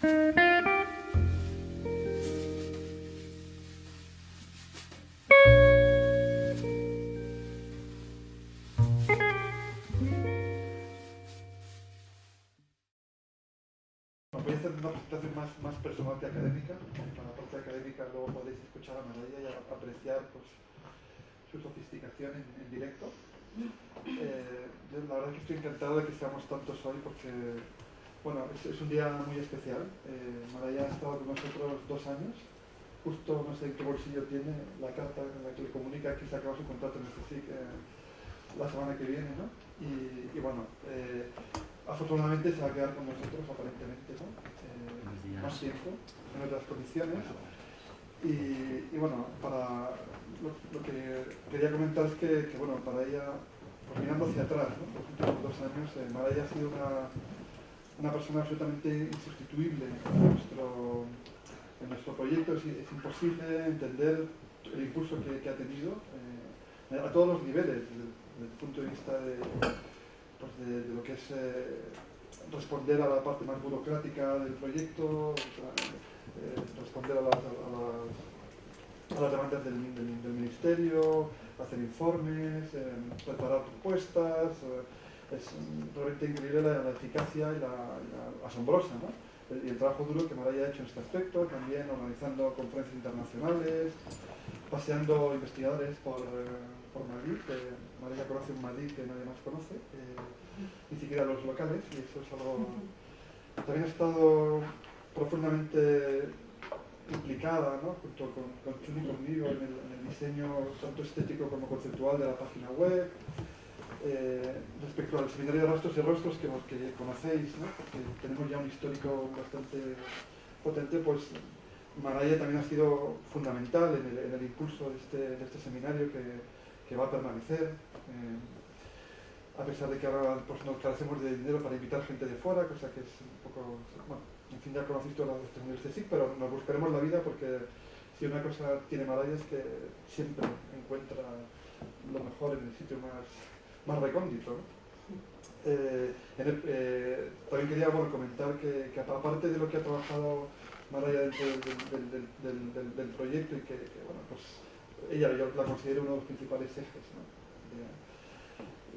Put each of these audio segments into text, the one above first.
Voy a hacer una presentación más personal que académica. Para la parte académica luego podéis escuchar a Maraya y apreciar pues, su sofisticación en directo. Yo la verdad que estoy encantado de que seamos tantos hoy porque bueno, es un día muy especial. Maraya ha estado con nosotros 2 años. Justo no sé en qué bolsillo tiene la carta en la que le comunica que se acaba su contrato en el CSIC la semana que viene, ¿no? Y bueno, afortunadamente se va a quedar con nosotros aparentemente, ¿no? Más tiempo, en otras condiciones. Y bueno, para lo que quería comentar es que bueno, para ella, pues mirando hacia atrás, ¿no? Los últimos 2 años, Maraya ha sido una persona absolutamente insustituible en nuestro proyecto. Es imposible entender el impulso que ha tenido a todos los niveles, desde el punto de vista de lo que es responder a la parte más burocrática del proyecto, responder a las demandas del ministerio, hacer informes, preparar propuestas. Es realmente increíble la eficacia y la asombrosa, ¿no? Y el trabajo duro que Maraya ha hecho en este aspecto, también organizando conferencias internacionales, paseando investigadores por Madrid, que Maraya conoce un Madrid que nadie más conoce, ni siquiera los locales, y eso es algo... También ha estado profundamente implicada, ¿no? Junto con Chuni y conmigo en el diseño tanto estético como conceptual de la página web. Respecto al seminario de rastros y rostros que conocéis, ¿no? Porque tenemos ya un histórico bastante potente, pues Maraya también ha sido fundamental en el impulso de este seminario que va a permanecer, a pesar de que ahora pues, nos carecemos de dinero para invitar gente de fuera, cosa que es un poco... Bueno, en fin, ya conocéis todas las testimonios de SIC, pero nos buscaremos la vida porque si una cosa tiene Maraya es que siempre encuentra lo mejor en el sitio más recóndito, ¿no? También quería comentar que aparte de lo que ha trabajado Maraya dentro del proyecto y que bueno, pues ella yo la considero uno de los principales ejes, ¿no?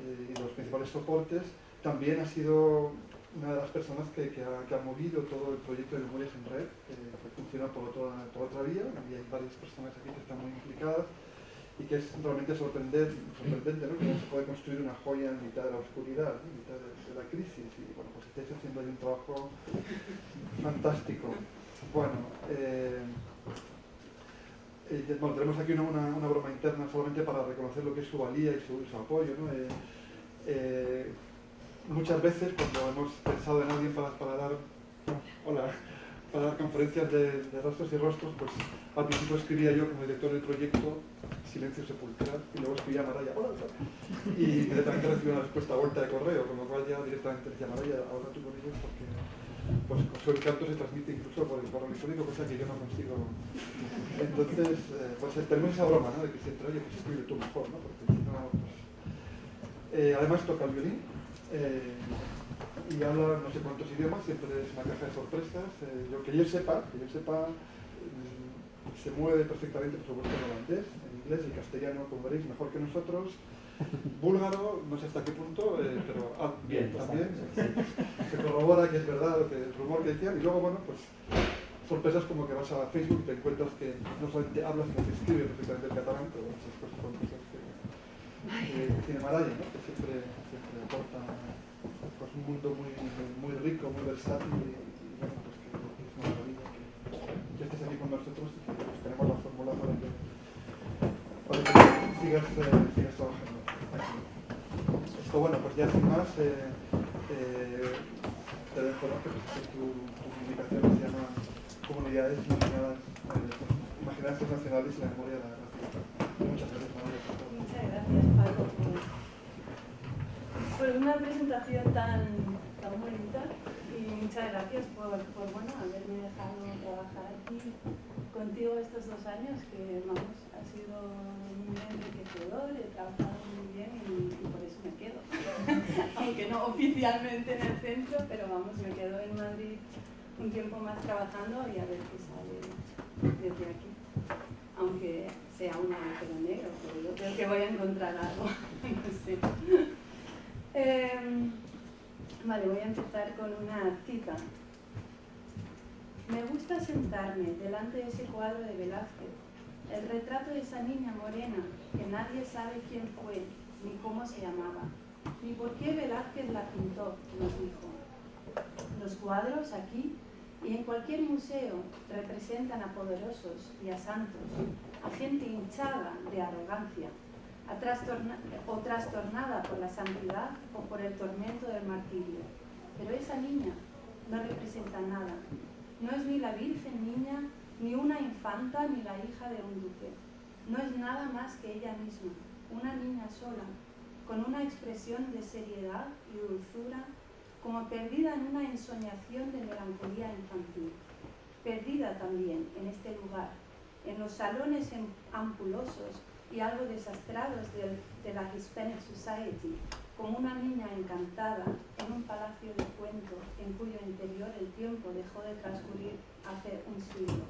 Y los principales soportes, también ha sido una de las personas que ha movido todo el proyecto de Memorias en Red, que funciona por otra vía, y hay varias personas aquí que están muy implicadas, y que es realmente sorprendente, ¿no? Que se puede construir una joya en mitad de la oscuridad, ¿no? En mitad de la crisis, y bueno, pues estáis haciendo ahí un trabajo fantástico. Bueno, tenemos aquí una broma interna solamente para reconocer lo que es su valía y su apoyo, ¿no? Muchas veces cuando hemos pensado en alguien para dar conferencias de rastros y rostros, pues al principio escribía yo como director del proyecto Silencio Sepulcral y luego escribía Maraya, hola, y inmediatamente recibí una respuesta a vuelta de correo, con lo cual ya directamente decía Maraya, ahora tú con ellos porque pues su encanto se transmite incluso por el correo electrónico, cosa que yo no consigo. Entonces, pues tenemos esa broma, ¿no? De que siempre, oye, pues escribe tú mejor, ¿no? Porque si no, pues... además toca el violín y habla no sé cuántos idiomas, siempre es una caja de sorpresas. Que yo sepa, se mueve perfectamente, por supuesto, en holandés, en inglés y castellano, como veréis, mejor que nosotros. Búlgaro, no sé hasta qué punto, pero bien, también. Se corrobora que es verdad el rumor que decían, y luego, bueno, pues sorpresas como que vas a Facebook y te encuentras que no solamente hablas, sino que escribes perfectamente el catalán, pero esas cosas son cosas que tiene Maraya, ¿no? Que siempre aporta pues, un mundo muy rico, muy versátil, y bueno, pues que es una maravilla que estés aquí con nosotros y que buscaremos la fórmula para que sigas trabajando. Esto, bueno, pues ya sin más, te dejo, ¿no? Que presentes tu publicación que se llama Comunidades Imaginarias Internacionales y la Memoria de la Raza. Muchas gracias, María. Muchas gracias, Paco, por una presentación tan bonita, y muchas gracias por haberme dejado trabajar aquí contigo estos 2 años, que vamos, ha sido muy enriquecedor, he trabajado muy bien y por eso me quedo. Aunque no oficialmente en el centro, pero vamos, me quedo en Madrid un tiempo más trabajando y a ver qué sale desde aquí. Aunque sea un agujero negro, pero yo creo que voy a encontrar algo. No sé. Vale, voy a empezar con una cita. Me gusta sentarme delante de ese cuadro de Velázquez, el retrato de esa niña morena que nadie sabe quién fue, ni cómo se llamaba, ni por qué Velázquez la pintó, nos dijo. Los cuadros aquí y en cualquier museo representan a poderosos y a santos, a gente hinchada de arrogancia, o trastornada por la santidad o por el tormento del martirio. Pero esa niña no representa nada. No es ni la virgen niña, ni una infanta, ni la hija de un duque. No es nada más que ella misma, una niña sola, con una expresión de seriedad y dulzura, como perdida en una ensoñación de melancolía infantil. Perdida también en este lugar, en los salones ampulosos y algo desastrados de la Hispanic Society, como una niña encantada en un palacio de cuento en cuyo interior el tiempo dejó de transcurrir hace un siglo.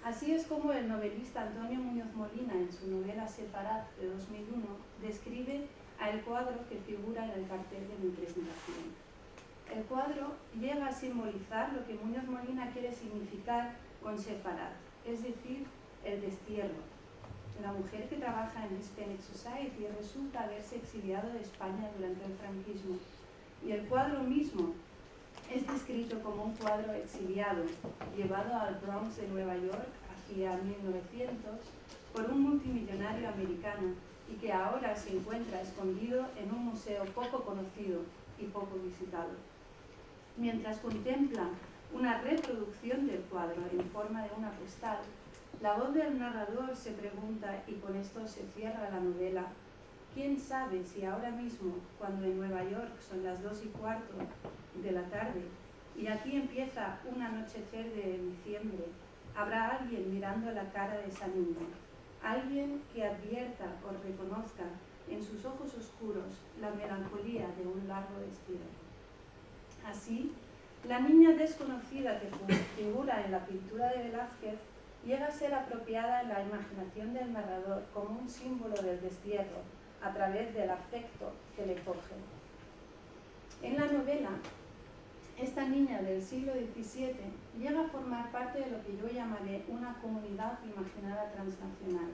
Así es como el novelista Antonio Muñoz Molina, en su novela Separat de 2001, describe al cuadro que figura en el cartel de mi presentación. El cuadro llega a simbolizar lo que Muñoz Molina quiere significar con Separat, es decir, el destierro. La mujer que trabaja en Hispanic Society resulta haberse exiliado de España durante el franquismo, y el cuadro mismo es descrito como un cuadro exiliado, llevado al Bronx de Nueva York hacia 1900 por un multimillonario americano y que ahora se encuentra escondido en un museo poco conocido y poco visitado. Mientras contempla una reproducción del cuadro en forma de una postal, la voz del narrador se pregunta, y con esto se cierra la novela, ¿quién sabe si ahora mismo, cuando en Nueva York son las 2:15 de la tarde y aquí empieza un anochecer de diciembre, habrá alguien mirando la cara de esa niña, alguien que advierta o reconozca en sus ojos oscuros la melancolía de un largo destierro? Así, la niña desconocida que figura en la pintura de Velázquez llega a ser apropiada en la imaginación del narrador como un símbolo del destierro a través del afecto que le coge. En la novela, esta niña del siglo XVII llega a formar parte de lo que yo llamaré una comunidad imaginada transnacional.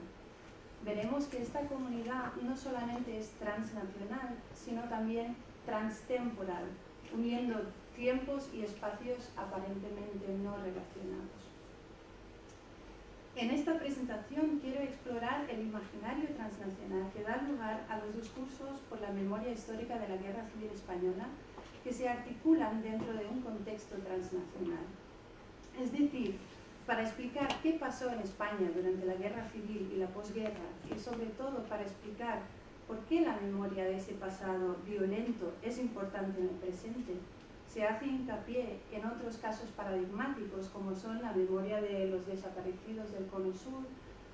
Veremos que esta comunidad no solamente es transnacional, sino también transtemporal, uniendo tiempos y espacios aparentemente no relacionados. En esta presentación quiero explorar el imaginario transnacional que da lugar a los discursos por la memoria histórica de la Guerra Civil Española que se articulan dentro de un contexto transnacional. Es decir, para explicar qué pasó en España durante la Guerra Civil y la posguerra, y sobre todo para explicar por qué la memoria de ese pasado violento es importante en el presente, se hace hincapié en otros casos paradigmáticos como son la memoria de los desaparecidos del Cono Sur,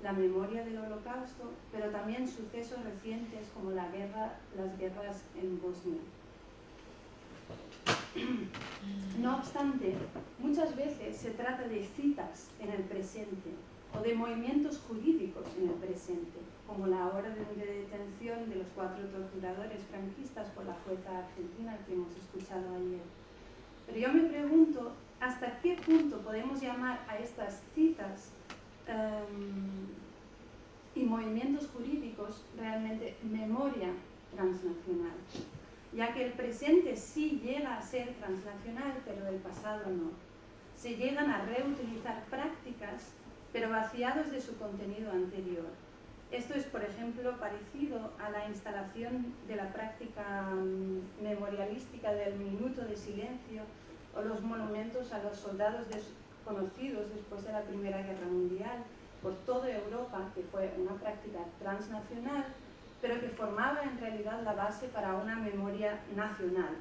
la memoria del Holocausto, pero también sucesos recientes como las guerras en Bosnia. No obstante, muchas veces se trata de citas en el presente o de movimientos jurídicos en el presente, como la orden de detención de los 4 torturadores franquistas por la jueza argentina que hemos escuchado ayer. Pero yo me pregunto, ¿hasta qué punto podemos llamar a estas citas y movimientos jurídicos realmente memoria transnacional? Ya que el presente sí llega a ser transnacional, pero el pasado no. Se llegan a reutilizar prácticas, pero vaciados de su contenido anterior. Esto es, por ejemplo, parecido a la instalación de la práctica memorialística del minuto de silencio o los monumentos a los soldados desconocidos después de la Primera Guerra Mundial por toda Europa, que fue una práctica transnacional, pero que formaba en realidad la base para una memoria nacional.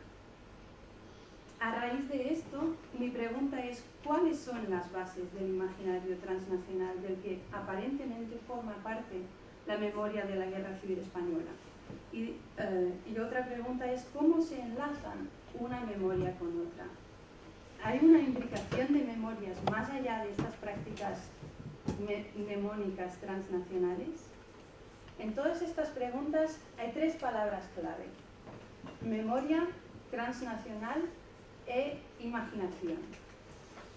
A raíz de esto, mi pregunta es, ¿cuáles son las bases del imaginario transnacional del que aparentemente forma parte la memoria de la Guerra Civil Española? Y otra pregunta es, ¿cómo se enlazan una memoria con otra? ¿hay una imbricación de memorias más allá de estas prácticas mnemónicas transnacionales? En todas estas preguntas hay tres palabras clave: memoria, transnacional e imaginación.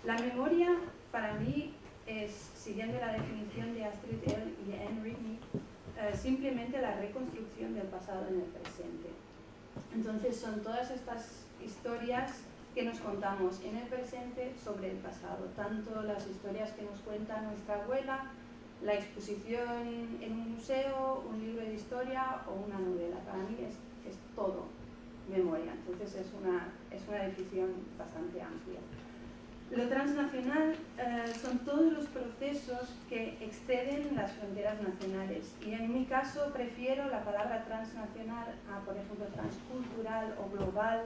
La memoria, para mí, es, siguiendo la definición de Astrid L. y Anne Rigney, simplemente la reconstrucción del pasado en el presente. Entonces son todas estas historias que nos contamos en el presente sobre el pasado, tanto las historias que nos cuenta nuestra abuela, la exposición en un museo, un libro de historia o una novela. Para mí es todo memoria, entonces es una definición bastante amplia. Lo transnacional son todos los procesos que exceden las fronteras nacionales, y en mi caso prefiero la palabra transnacional a, por ejemplo, transcultural o global,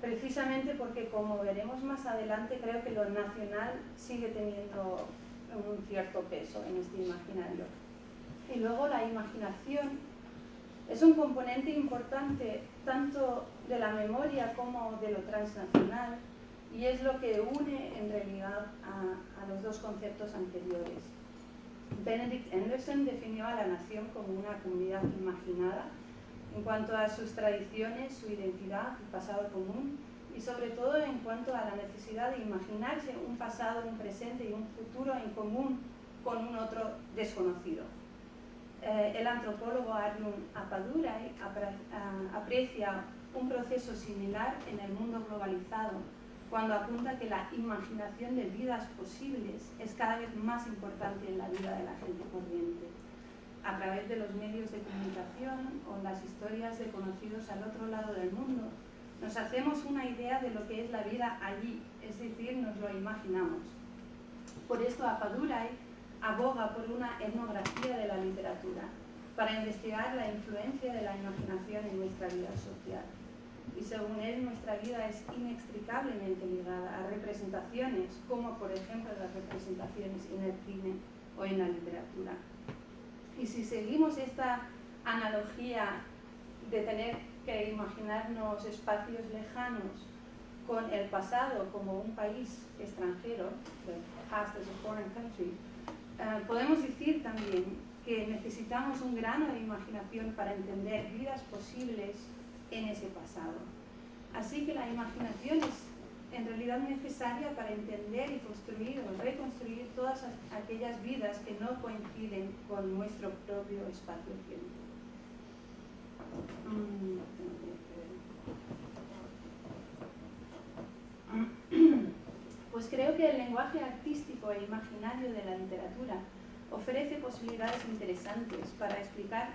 precisamente porque, como veremos más adelante, creo que lo nacional sigue teniendo un cierto peso en este imaginario. Y luego la imaginación es un componente importante tanto de la memoria como de lo transnacional, y es lo que une en realidad a los dos conceptos anteriores. Benedict Anderson definió a la nación como una comunidad imaginada en cuanto a sus tradiciones, su identidad, su pasado común, y sobre todo en cuanto a la necesidad de imaginarse un pasado, un presente y un futuro en común con un otro desconocido. El antropólogo Arjun Appadurai aprecia un proceso similar en el mundo globalizado, cuando apunta que la imaginación de vidas posibles es cada vez más importante en la vida de la gente corriente. A través de los medios de comunicación o las historias de conocidos al otro lado del mundo, nos hacemos una idea de lo que es la vida allí, es decir, nos lo imaginamos. Por esto Appadurai aboga por una etnografía de la literatura, para investigar la influencia de la imaginación en nuestra vida social. Y según él, nuestra vida es inextricablemente ligada a representaciones, como por ejemplo las representaciones en el cine o en la literatura. Y si seguimos esta analogía de tener que imaginarnos espacios lejanos con el pasado como un país extranjero, the past as a foreign country, podemos decir también que necesitamos un grano de imaginación para entender vidas posibles en ese pasado. Así que la imaginación es en realidad necesaria para entender y construir o reconstruir todas aquellas vidas que no coinciden con nuestro propio espacio-tiempo. Pues creo que el lenguaje artístico e imaginario de la literatura ofrece posibilidades interesantes para explicar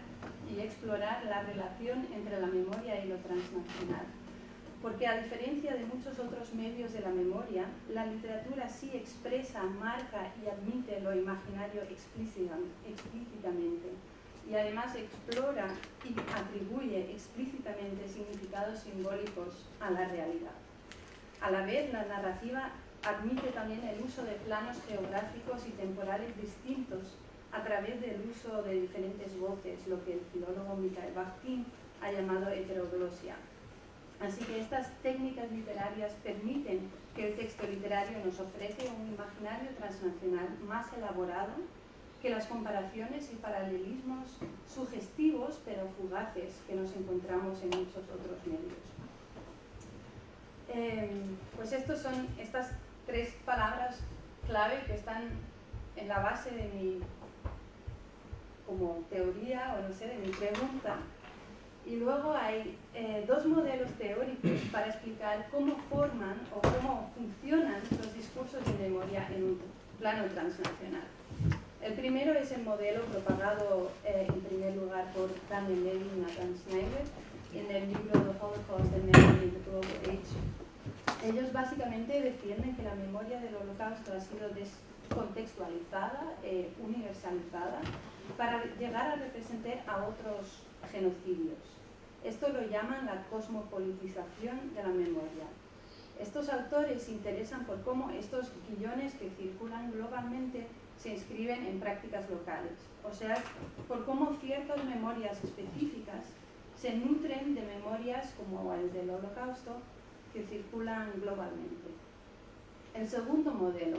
y explorar la relación entre la memoria y lo transnacional. Porque a diferencia de muchos otros medios de la memoria, la literatura sí expresa, marca y admite lo imaginario explícitamente, y además explora y atribuye explícitamente significados simbólicos a la realidad. A la vez, la narrativa admite también el uso de planos geográficos y temporales distintos a través del uso de diferentes voces, lo que el filólogo Mikhail Bakhtin ha llamado heteroglosia. Así que estas técnicas literarias permiten que el texto literario nos ofrece un imaginario transnacional más elaborado que las comparaciones y paralelismos sugestivos pero fugaces que nos encontramos en muchos otros medios. Pues son estas tres palabras clave que están en la base de mi como teoría, o no sé, de mi pregunta. Y luego hay dos modelos teóricos para explicar cómo forman o cómo funcionan los discursos de memoria en un plano transnacional. El primero es el modelo propagado en primer lugar por Daniel Levy y Nathan Snyder en el libro The Holocaust and Memory in the Global Age. Ellos básicamente defienden que la memoria del Holocausto ha sido descontextualizada, universalizada, para llegar a representar a otros genocidios. Esto lo llaman la cosmopolitización de la memoria. Estos autores se interesan por cómo estos guiones que circulan globalmente se inscriben en prácticas locales, o sea, por cómo ciertas memorias específicas se nutren de memorias como el del Holocausto que circulan globalmente. El segundo modelo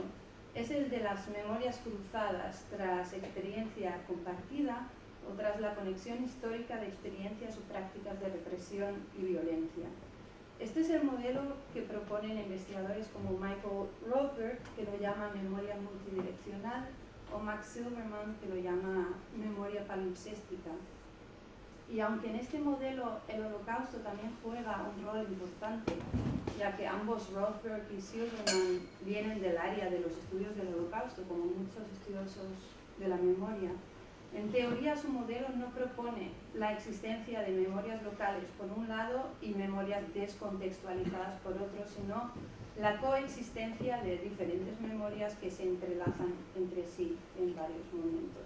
es el de las memorias cruzadas tras experiencia compartida o tras la conexión histórica de experiencias o prácticas de represión y violencia. Este es el modelo que proponen investigadores como Michael Rothberg, que lo llama memoria multidireccional, o Max Silverman, que lo llama memoria palimpséstica. Y aunque en este modelo el Holocausto también juega un rol importante, ya que ambos Rothberg y Silverman vienen del área de los estudios del Holocausto, como muchos estudiosos de la memoria, en teoría su modelo no propone la existencia de memorias locales por un lado y memorias descontextualizadas por otro, sino la coexistencia de diferentes memorias que se entrelazan entre sí en varios momentos.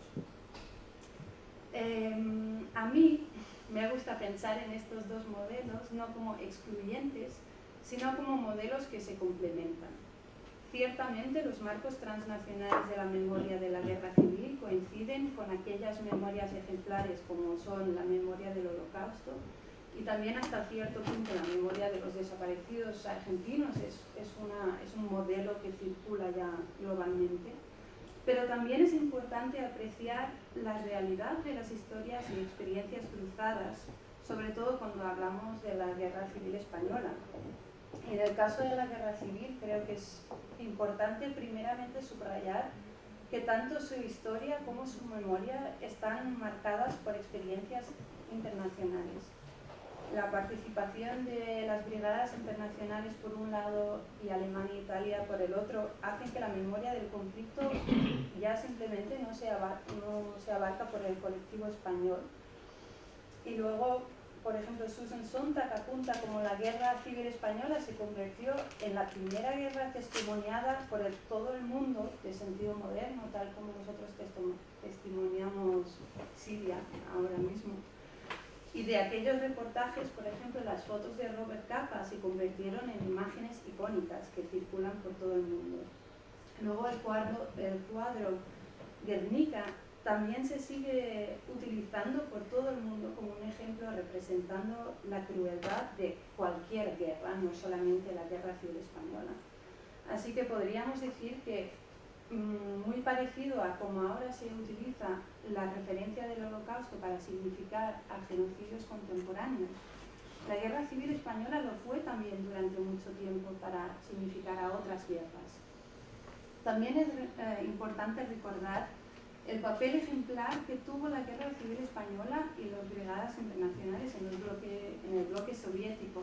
A mí me gusta pensar en estos dos modelos no como excluyentes, sino como modelos que se complementan. Ciertamente, los marcos transnacionales de la memoria de la guerra civil coinciden con aquellas memorias ejemplares como son la memoria del Holocausto y también hasta cierto punto la memoria de los desaparecidos argentinos es un modelo que circula ya globalmente. Pero también es importante apreciar la realidad de las historias y experiencias cruzadas, sobre todo cuando hablamos de la Guerra Civil Española. En el caso de la Guerra Civil creo que es importante primeramente subrayar que tanto su historia como su memoria están marcadas por experiencias internacionales. La participación de las brigadas internacionales por un lado y Alemania e Italia por el otro hacen que la memoria del conflicto ya simplemente no se abarca por el colectivo español. Y luego, por ejemplo, Susan Sontag apunta como la Guerra Civil Española se convirtió en la primera guerra testimoniada por todo el mundo de sentido moderno, tal como nosotros testimoniamos Siria ahora mismo. Y de aquellos reportajes, por ejemplo, las fotos de Robert Capa se convirtieron en imágenes icónicas que circulan por todo el mundo. Luego el cuadro Guernica también se sigue utilizando por todo el mundo como un ejemplo representando la crueldad de cualquier guerra, no solamente la Guerra Civil Española. Así que podríamos decir que muy parecido a como ahora se utiliza la referencia del Holocausto para significar a genocidios contemporáneos, la Guerra Civil Española lo fue también durante mucho tiempo para significar a otras guerras. También es importante recordar el papel ejemplar que tuvo la Guerra Civil Española y las brigadas internacionales en el bloque soviético,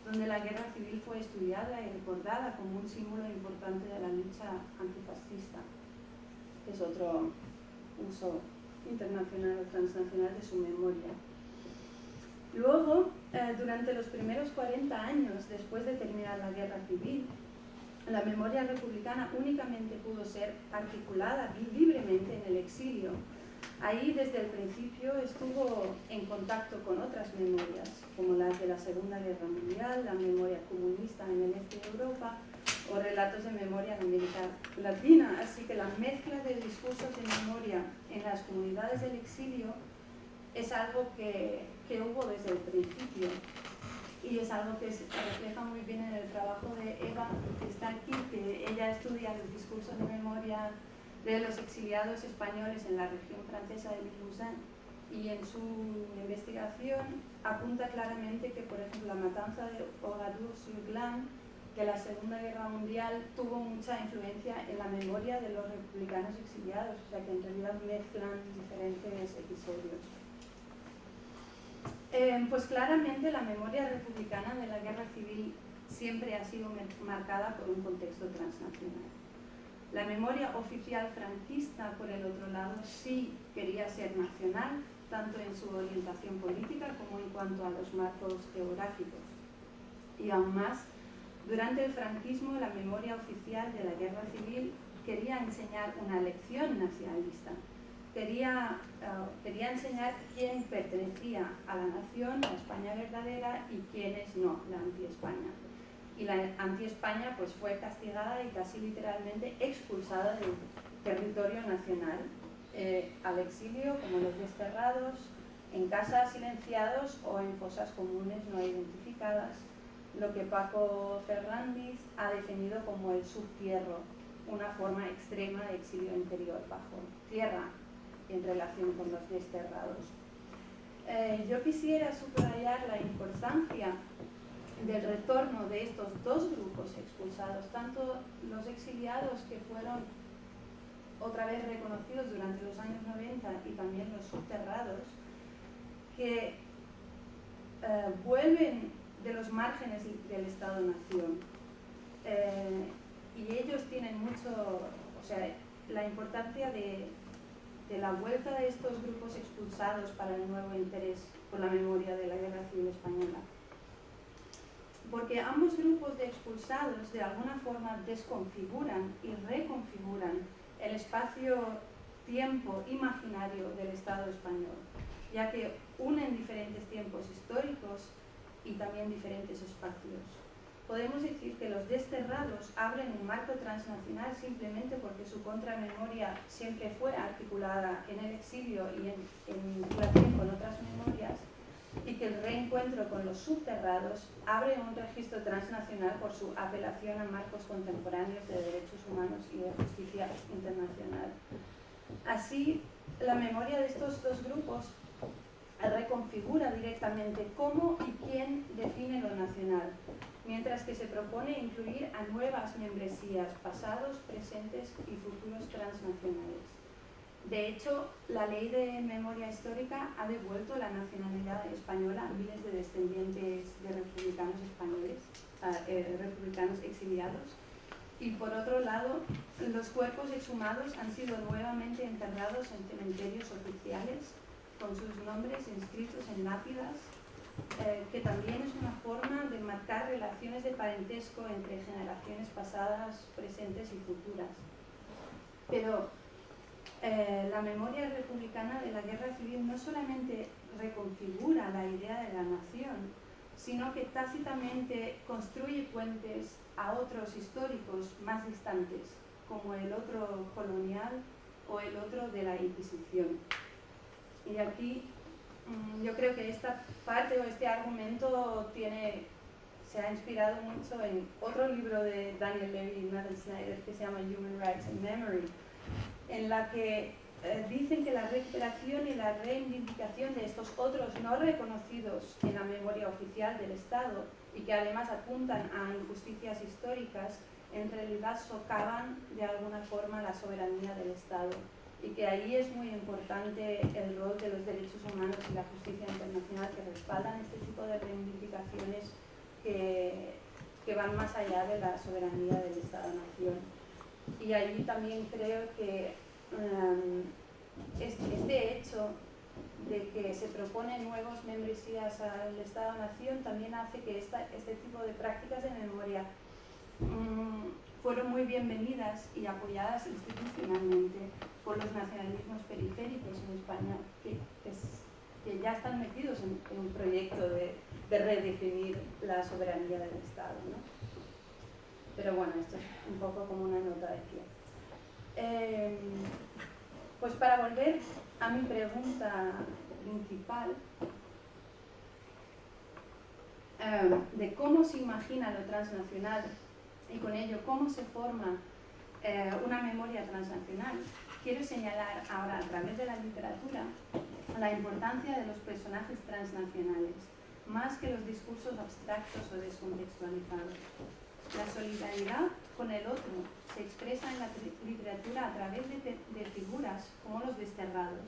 donde la guerra civil fue estudiada y recordada como un símbolo importante de la lucha antifascista, que es otro uso internacional o transnacional de su memoria. Luego, durante los primeros 40 años después de terminar la guerra civil, la memoria republicana únicamente pudo ser articulada libremente en el exilio. Ahí desde el principio estuvo en contacto con otras memorias, como las de la Segunda Guerra Mundial, la memoria comunista en el este de Europa o relatos de memoria en América Latina. Así que la mezcla de discursos de memoria en las comunidades del exilio es algo que hubo desde el principio. Y es algo que se refleja muy bien en el trabajo de Eva, que está aquí, que ella estudia los discursos de memoria de los exiliados españoles en la región francesa de Limousin, y en su investigación apunta claramente que, por ejemplo, la matanza de Oradour-sur-Glane de la Segunda Guerra Mundial tuvo mucha influencia en la memoria de los republicanos exiliados, o sea que en realidad mezclan diferentes episodios. Pues claramente la memoria republicana de la guerra civil siempre ha sido marcada por un contexto transnacional. La memoria oficial franquista, por el otro lado, sí quería ser nacional, tanto en su orientación política como en cuanto a los marcos geográficos. Y aún más, durante el franquismo, la memoria oficial de la guerra civil quería enseñar una lección nacionalista. Quería enseñar quién pertenecía a la nación, la España verdadera, y quiénes no, la anti-España. Y la anti-España pues, fue castigada y casi literalmente expulsada del territorio nacional, al exilio, como los desterrados, en casas silenciados o en fosas comunes no identificadas, lo que Paco Fernández ha definido como el subtierro, una forma extrema de exilio interior bajo tierra en relación con los desterrados. Yo quisiera subrayar la importancia del retorno de estos dos grupos expulsados, tanto los exiliados que fueron otra vez reconocidos durante los años 90 y también los subterrados, que vuelven de los márgenes del Estado-Nación. Y ellos tienen mucho, o sea, la importancia de la vuelta de estos grupos expulsados para el nuevo interés por la memoria de la Guerra Civil Española. Porque ambos grupos de expulsados de alguna forma desconfiguran y reconfiguran el espacio-tiempo imaginario del Estado español, ya que unen diferentes tiempos históricos y también diferentes espacios. Podemos decir que los desterrados abren un marco transnacional simplemente porque su contramemoria siempre fue articulada en el exilio y en relación con otras memorias, y que el reencuentro con los subterrados abre un registro transnacional por su apelación a marcos contemporáneos de derechos humanos y de justicia internacional. Así, la memoria de estos dos grupos reconfigura directamente cómo y quién define lo nacional, mientras que se propone incluir a nuevas membresías, pasados, presentes y futuros transnacionales. De hecho, la Ley de Memoria Histórica ha devuelto la nacionalidad española a miles de descendientes de republicanos españoles, republicanos exiliados. Y por otro lado, los cuerpos exhumados han sido nuevamente enterrados en cementerios oficiales, con sus nombres inscritos en lápidas, que también es una forma de marcar relaciones de parentesco entre generaciones pasadas, presentes y futuras. Pero la memoria republicana de la Guerra Civil no solamente reconfigura la idea de la nación, sino que tácitamente construye puentes a otros históricos más distantes, como el otro colonial o el otro de la Inquisición. Y aquí yo creo que esta parte o este argumento se ha inspirado mucho en otro libro de Daniel Levy y Nathan Snyder que se llama Human Rights and Memory, en la que dicen que la recuperación y la reivindicación de estos otros no reconocidos en la memoria oficial del Estado y que además apuntan a injusticias históricas, en realidad socavan de alguna forma la soberanía del Estado, y que ahí es muy importante el rol de los derechos humanos y la justicia internacional, que respaldan este tipo de reivindicaciones que van más allá de la soberanía del Estado-Nación. Y ahí también creo que este hecho de que se proponen nuevos membresías al Estado-Nación también hace que este tipo de prácticas de memoria fueron muy bienvenidas y apoyadas institucionalmente por los nacionalismos periféricos en España, que ya están metidos en un proyecto de redefinir la soberanía del Estado, ¿no? Pero bueno, esto es un poco como una nota de pie. Pues para volver a mi pregunta principal, de cómo se imagina lo transnacional y con ello cómo se forma una memoria transnacional, quiero señalar ahora a través de la literatura la importancia de los personajes transnacionales, más que los discursos abstractos o descontextualizados. La solidaridad con el otro se expresa en la literatura a través de figuras como los desterrados,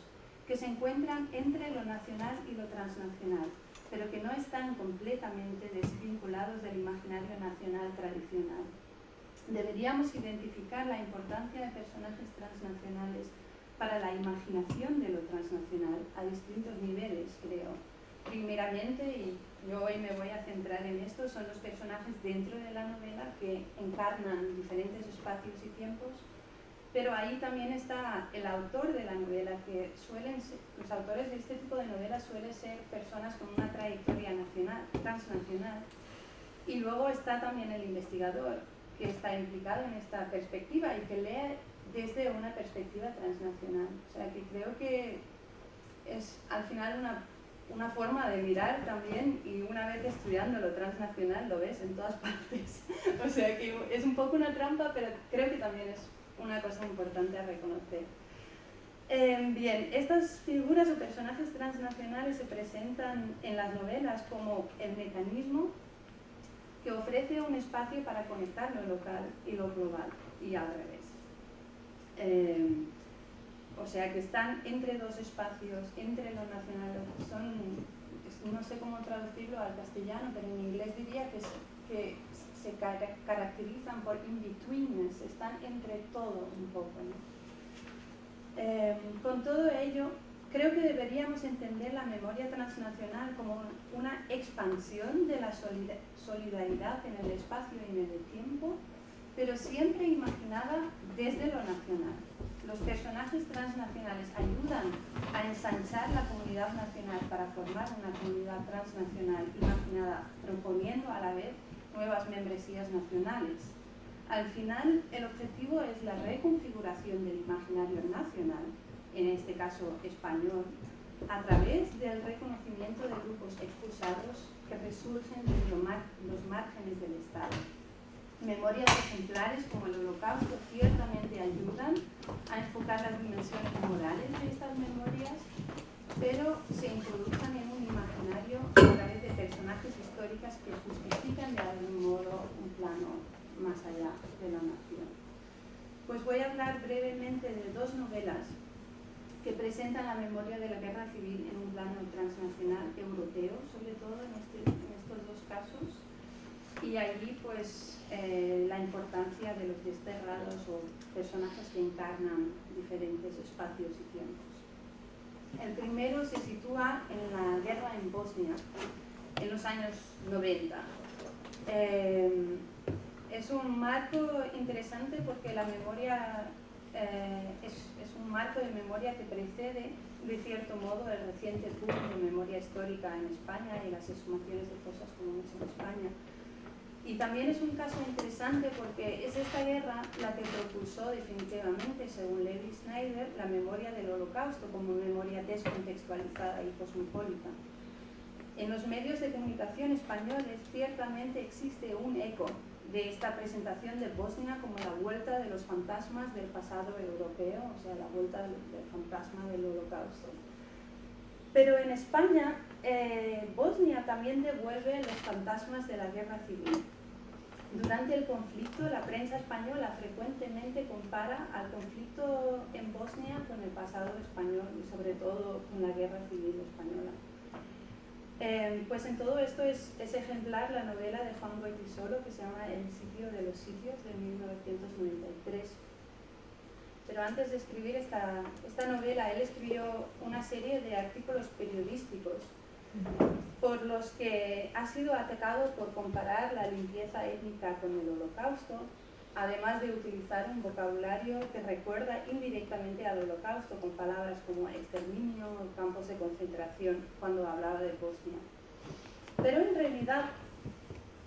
que se encuentran entre lo nacional y lo transnacional, pero que no están completamente desvinculados del imaginario nacional tradicional. Deberíamos identificar la importancia de personajes transnacionales para la imaginación de lo transnacional a distintos niveles, creo. Primeramente, y yo hoy me voy a centrar en esto, son los personajes dentro de la novela que encarnan diferentes espacios y tiempos, pero ahí también está el autor de la novela, que los autores de este tipo de novelas suelen ser personas con una trayectoria transnacional, y luego está también el investigador, que está implicado en esta perspectiva y que lee desde una perspectiva transnacional. O sea, que creo que es al final una una forma de mirar también, y una vez estudiando lo transnacional lo ves en todas partes. O sea que es un poco una trampa, pero creo que también es una cosa importante a reconocer. Bien, estas figuras o personajes transnacionales se presentan en las novelas como el mecanismo que ofrece un espacio para conectar lo local y lo global, y al revés. O sea que están entre dos espacios, entre lo nacional, no sé cómo traducirlo al castellano, pero en inglés diría que se caracterizan por in-betweenness, están entre todo un poco, ¿no? Con todo ello, creo que deberíamos entender la memoria transnacional como una expansión de la solidaridad en el espacio y en el tiempo, pero siempre imaginada desde lo nacional. Los personajes transnacionales ayudan a ensanchar la comunidad nacional para formar una comunidad transnacional imaginada, proponiendo a la vez nuevas membresías nacionales. Al final, el objetivo es la reconfiguración del imaginario nacional, en este caso español, a través del reconocimiento de grupos expulsados que resurgen desde los márgenes del Estado. Memorias ejemplares como el Holocausto ciertamente ayudan a enfocar las dimensiones morales de estas memorias, pero se introduzcan en un imaginario a través de personajes históricos que justifican de algún modo un plano más allá de la nación. Pues voy a hablar brevemente de dos novelas que presentan la memoria de la guerra civil en un plano transnacional europeo, sobre todo en estos dos casos, y allí pues la importancia de los desterrados o personajes que encarnan diferentes espacios y tiempos. El primero se sitúa en la guerra en Bosnia, en los años 90. Es un marco interesante porque la memoria es un marco de memoria que precede, de cierto modo, el reciente boom de memoria histórica en España y las exhumaciones de fosas comunes en España. Y también es un caso interesante porque es esta guerra la que propulsó definitivamente, según Levi Snyder, la memoria del Holocausto como memoria descontextualizada y cosmopolita. En los medios de comunicación españoles ciertamente existe un eco de esta presentación de Bosnia como la vuelta de los fantasmas del pasado europeo, o sea, la vuelta del fantasma del Holocausto. Pero en España, Bosnia también devuelve los fantasmas de la guerra civil. Durante el conflicto, la prensa española frecuentemente compara al conflicto en Bosnia con el pasado español y sobre todo con la guerra civil española. Pues en todo esto es ejemplar la novela de Juan Goytisolo que se llama El sitio de los sitios, de 1993. Pero antes de escribir esta novela, él escribió una serie de artículos periodísticos por los que ha sido atacado por comparar la limpieza étnica con el Holocausto, además de utilizar un vocabulario que recuerda indirectamente al Holocausto, con palabras como exterminio, campos de concentración, cuando hablaba de Bosnia. Pero en realidad,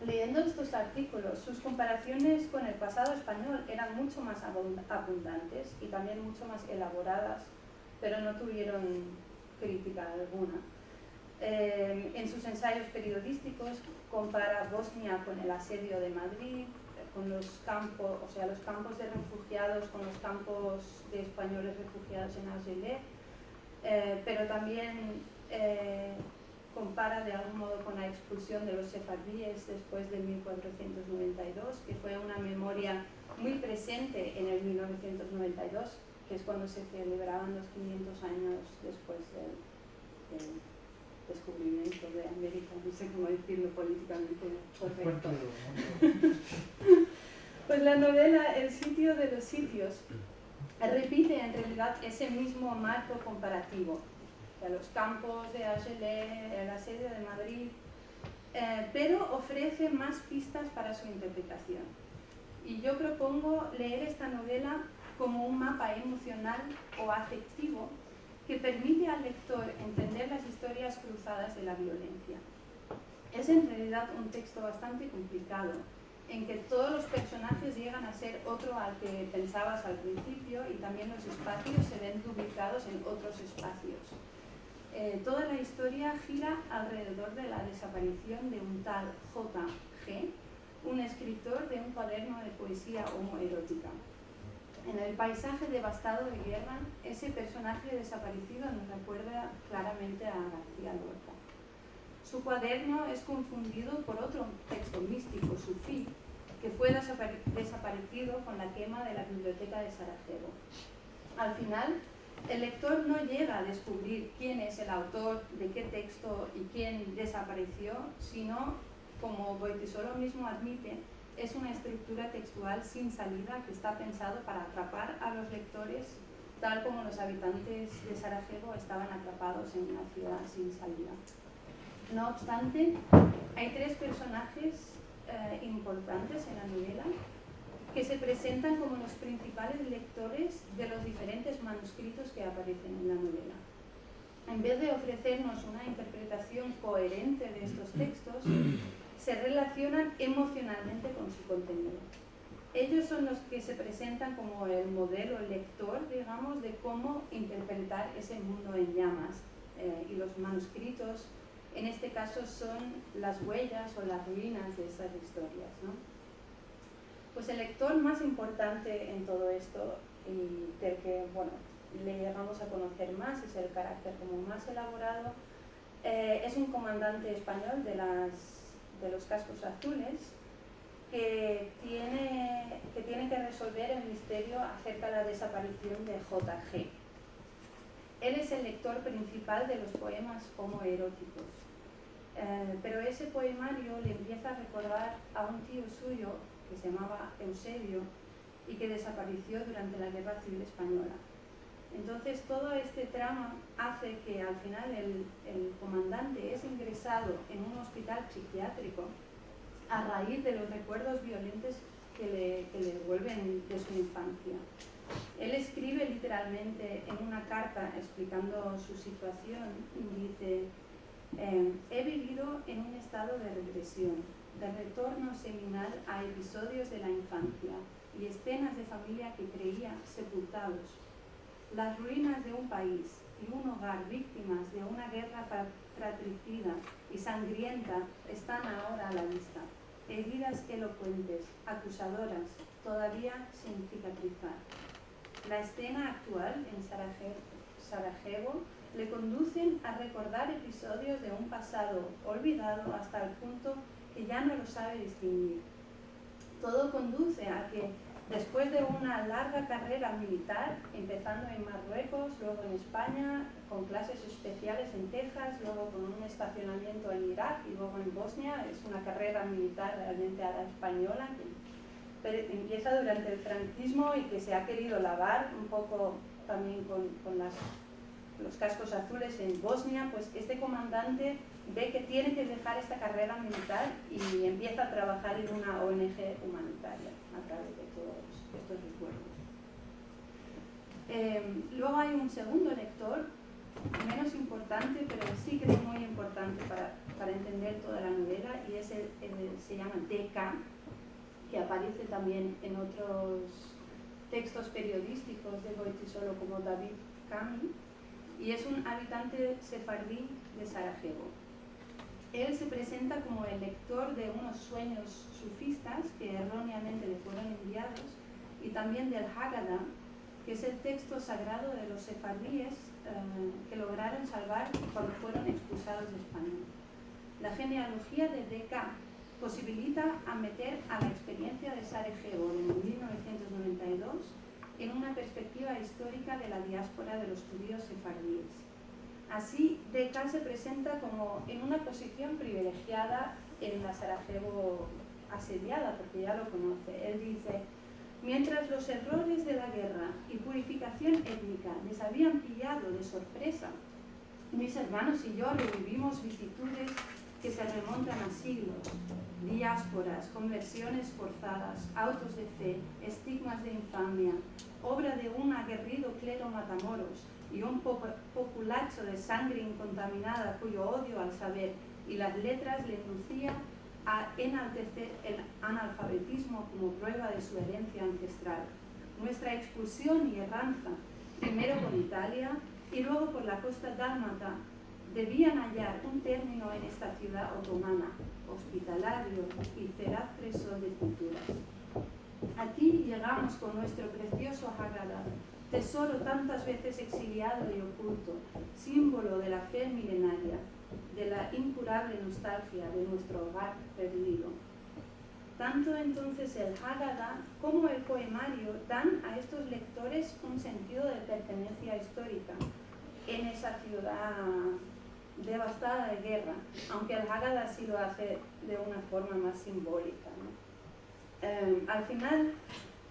leyendo estos artículos, sus comparaciones con el pasado español eran mucho más abundantes y también mucho más elaboradas, pero no tuvieron crítica alguna. En sus ensayos periodísticos compara Bosnia con el asedio de Madrid, con los campos, o sea, los campos de refugiados con los campos de españoles refugiados en Argelès, pero también compara de algún modo con la expulsión de los sefardíes después de 1492, que fue una memoria muy presente en el 1992, que es cuando se celebraban los 500 años después del descubrimiento de América, no sé cómo decirlo políticamente correcto. Pues la novela El sitio de los sitios repite en realidad ese mismo marco comparativo, o sea, los campos de Argelès, el asedio de Madrid, pero ofrece más pistas para su interpretación. Y yo propongo leer esta novela como un mapa emocional o afectivo que permite al lector entender las historias cruzadas de la violencia. Es en realidad un texto bastante complicado, en que todos los personajes llegan a ser otro al que pensabas al principio y también los espacios se ven duplicados en otros espacios. Toda la historia gira alrededor de la desaparición de un tal J.G., un escritor de un cuaderno de poesía homoerótica. En el paisaje devastado de guerra, ese personaje desaparecido nos recuerda claramente a García Lorca. Su cuaderno es confundido por otro texto místico, sufí, que fue desaparecido con la quema de la biblioteca de Sarajevo. Al final, el lector no llega a descubrir quién es el autor, de qué texto y quién desapareció, sino, como Goytisolo mismo admite, es una estructura textual sin salida que está pensado para atrapar a los lectores, tal como los habitantes de Sarajevo estaban atrapados en una ciudad sin salida. No obstante, hay tres personajes importantes en la novela que se presentan como los principales lectores de los diferentes manuscritos que aparecen en la novela. En vez de ofrecernos una interpretación coherente de estos textos, se relacionan emocionalmente con su contenido. Ellos son los que se presentan como el modelo lector, digamos, de cómo interpretar ese mundo en llamas. Y los manuscritos, en este caso, son las huellas o las ruinas de estas historias, ¿no? Pues el lector más importante en todo esto, y del que le llegamos a conocer más, es el carácter como más elaborado, es un comandante español de los cascos azules que tiene que resolver el misterio acerca de la desaparición de J.G. Él es el lector principal de los poemas homoeróticos, pero ese poemario le empieza a recordar a un tío suyo que se llamaba Eusebio y que desapareció durante la Guerra Civil Española. Entonces todo este trama hace que al final el comandante es ingresado en un hospital psiquiátrico a raíz de los recuerdos violentos que le vuelven de su infancia. Él escribe literalmente en una carta explicando su situación y dice: he vivido en un estado de regresión, de retorno seminal a episodios de la infancia y escenas de familia que creía sepultados. Las ruinas de un país y un hogar víctimas de una guerra fratricida y sangrienta están ahora a la vista. Heridas elocuentes, acusadoras, todavía sin cicatrizar. La escena actual en Sarajevo le conducen a recordar episodios de un pasado olvidado hasta el punto que ya no lo sabe distinguir. Todo conduce a que, después de una larga carrera militar, empezando en Marruecos, luego en España, con clases especiales en Texas, luego con un estacionamiento en Irak y luego en Bosnia, es una carrera militar realmente a la española que empieza durante el franquismo y que se ha querido lavar un poco también con los cascos azules en Bosnia. Pues este comandante ve que tiene que dejar esta carrera militar y empieza a trabajar en una ONG humanitaria a través de todos estos recuerdos. Luego hay un segundo lector, menos importante, pero sí que es muy importante para entender toda la novela, y se llama D.K., que aparece también en otros textos periodísticos de Goytisolo como David Kami, y es un habitante sefardí de Sarajevo. Él se presenta como el lector de unos sueños sufistas que erróneamente le fueron enviados, y también del Haggadah, que es el texto sagrado de los sefardíes que lograron salvar cuando fueron expulsados de España. La genealogía de D.K. posibilita meter a la experiencia de Sarajevo en 1992 en una perspectiva histórica de la diáspora de los judíos sefardíes. Así, D.K. se presenta como en una posición privilegiada en la Sarajevo asediada, porque ya lo conoce. Él dice: mientras los errores de la guerra y purificación étnica les habían pillado de sorpresa, mis hermanos y yo revivimos vicisitudes que se remontan a siglos: diásporas, conversiones forzadas, autos de fe, estigmas de infamia, obra de un aguerrido clero matamoros y un populacho de sangre incontaminada cuyo odio al saber y las letras le inducía a enaltecer el analfabetismo como prueba de su herencia ancestral. Nuestra expulsión y erranza, primero por Italia y luego por la costa dálmata, debían hallar un término en esta ciudad otomana, hospitalario y feraz preso de culturas. Aquí llegamos con nuestro precioso Haggadah, tesoro tantas veces exiliado y oculto, símbolo de la fe milenaria, de la incurable nostalgia de nuestro hogar perdido. Tanto entonces el Haggadah como el poemario dan a estos lectores un sentido de pertenencia histórica en esa ciudad devastada de guerra, aunque el Haggadah sí lo hace de una forma más simbólica, ¿no? Al final,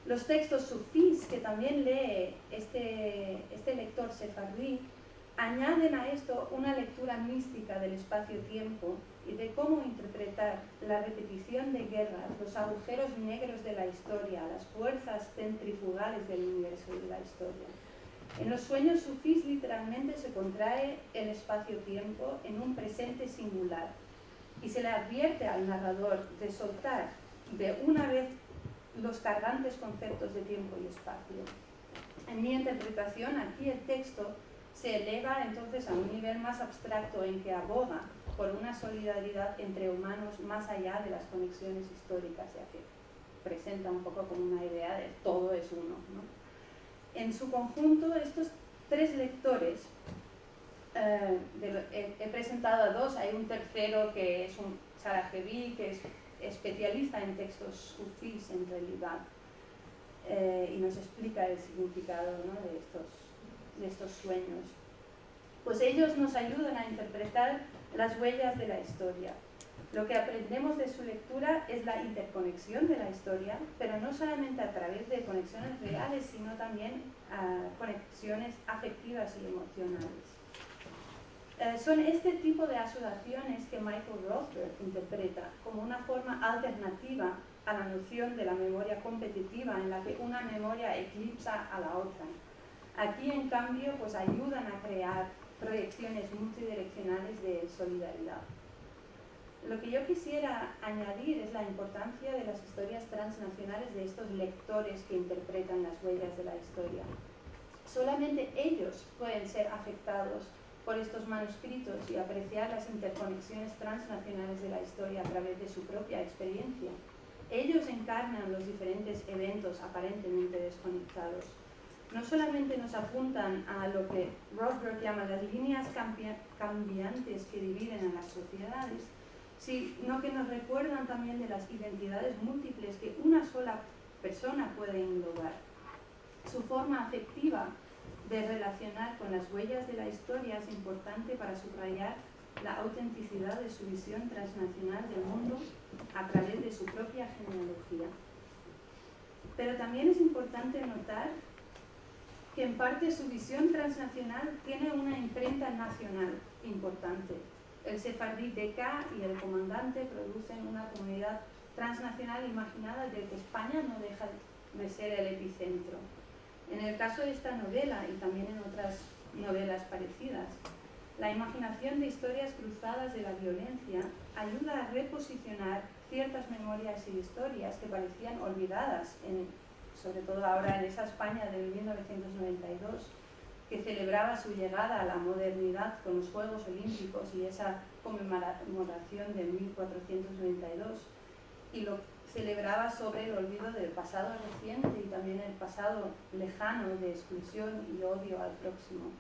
los textos sufís que también lee este lector sefardí añaden a esto una lectura mística del espacio-tiempo y de cómo interpretar la repetición de guerras, los agujeros negros de la historia, las fuerzas centrifugales del universo y de la historia. En los sueños sufís literalmente se contrae el espacio-tiempo en un presente singular y se le advierte al narrador de soltar de una vez los cargantes conceptos de tiempo y espacio. En mi interpretación, aquí el texto se eleva entonces a un nivel más abstracto en que aboga por una solidaridad entre humanos más allá de las conexiones históricas, ya que presenta un poco como una idea de todo es uno, ¿no? En su conjunto, estos tres lectores, he presentado a dos, hay un tercero que es un sarajeví, que es especialista en textos sufís en realidad, y nos explica el significado, ¿no?, de estos sueños. Pues ellos nos ayudan a interpretar las huellas de la historia. Lo que aprendemos de su lectura es la interconexión de la historia, pero no solamente a través de conexiones reales, sino también conexiones afectivas y emocionales. Son este tipo de asociaciones que Michael Rothberg interpreta como una forma alternativa a la noción de la memoria competitiva, en la que una memoria eclipsa a la otra. Aquí, en cambio, pues ayudan a crear proyecciones multidireccionales de solidaridad. Lo que yo quisiera añadir es la importancia de las historias transnacionales de estos lectores que interpretan las huellas de la historia. Solamente ellos pueden ser afectados por estos manuscritos y apreciar las interconexiones transnacionales de la historia a través de su propia experiencia. Ellos encarnan los diferentes eventos aparentemente desconectados. No solamente nos apuntan a lo que Rothberg llama las líneas cambiantes que dividen a las sociedades, sino que nos recuerdan también de las identidades múltiples que una sola persona puede englobar. Su forma afectiva de relacionar con las huellas de la historia es importante para subrayar la autenticidad de su visión transnacional del mundo a través de su propia genealogía. Pero también es importante notar que en parte su visión transnacional tiene una imprenta nacional importante. El sefardí Decá y el comandante producen una comunidad transnacional imaginada de que España no deja de ser el epicentro. En el caso de esta novela y también en otras novelas parecidas, la imaginación de historias cruzadas de la violencia ayuda a reposicionar ciertas memorias y historias que parecían olvidadas, sobre todo ahora en esa España de 1992, que celebraba su llegada a la modernidad con los Juegos Olímpicos y esa conmemoración de 1492, y lo celebraba sobre el olvido del pasado reciente y también el pasado lejano de exclusión y odio al próximo.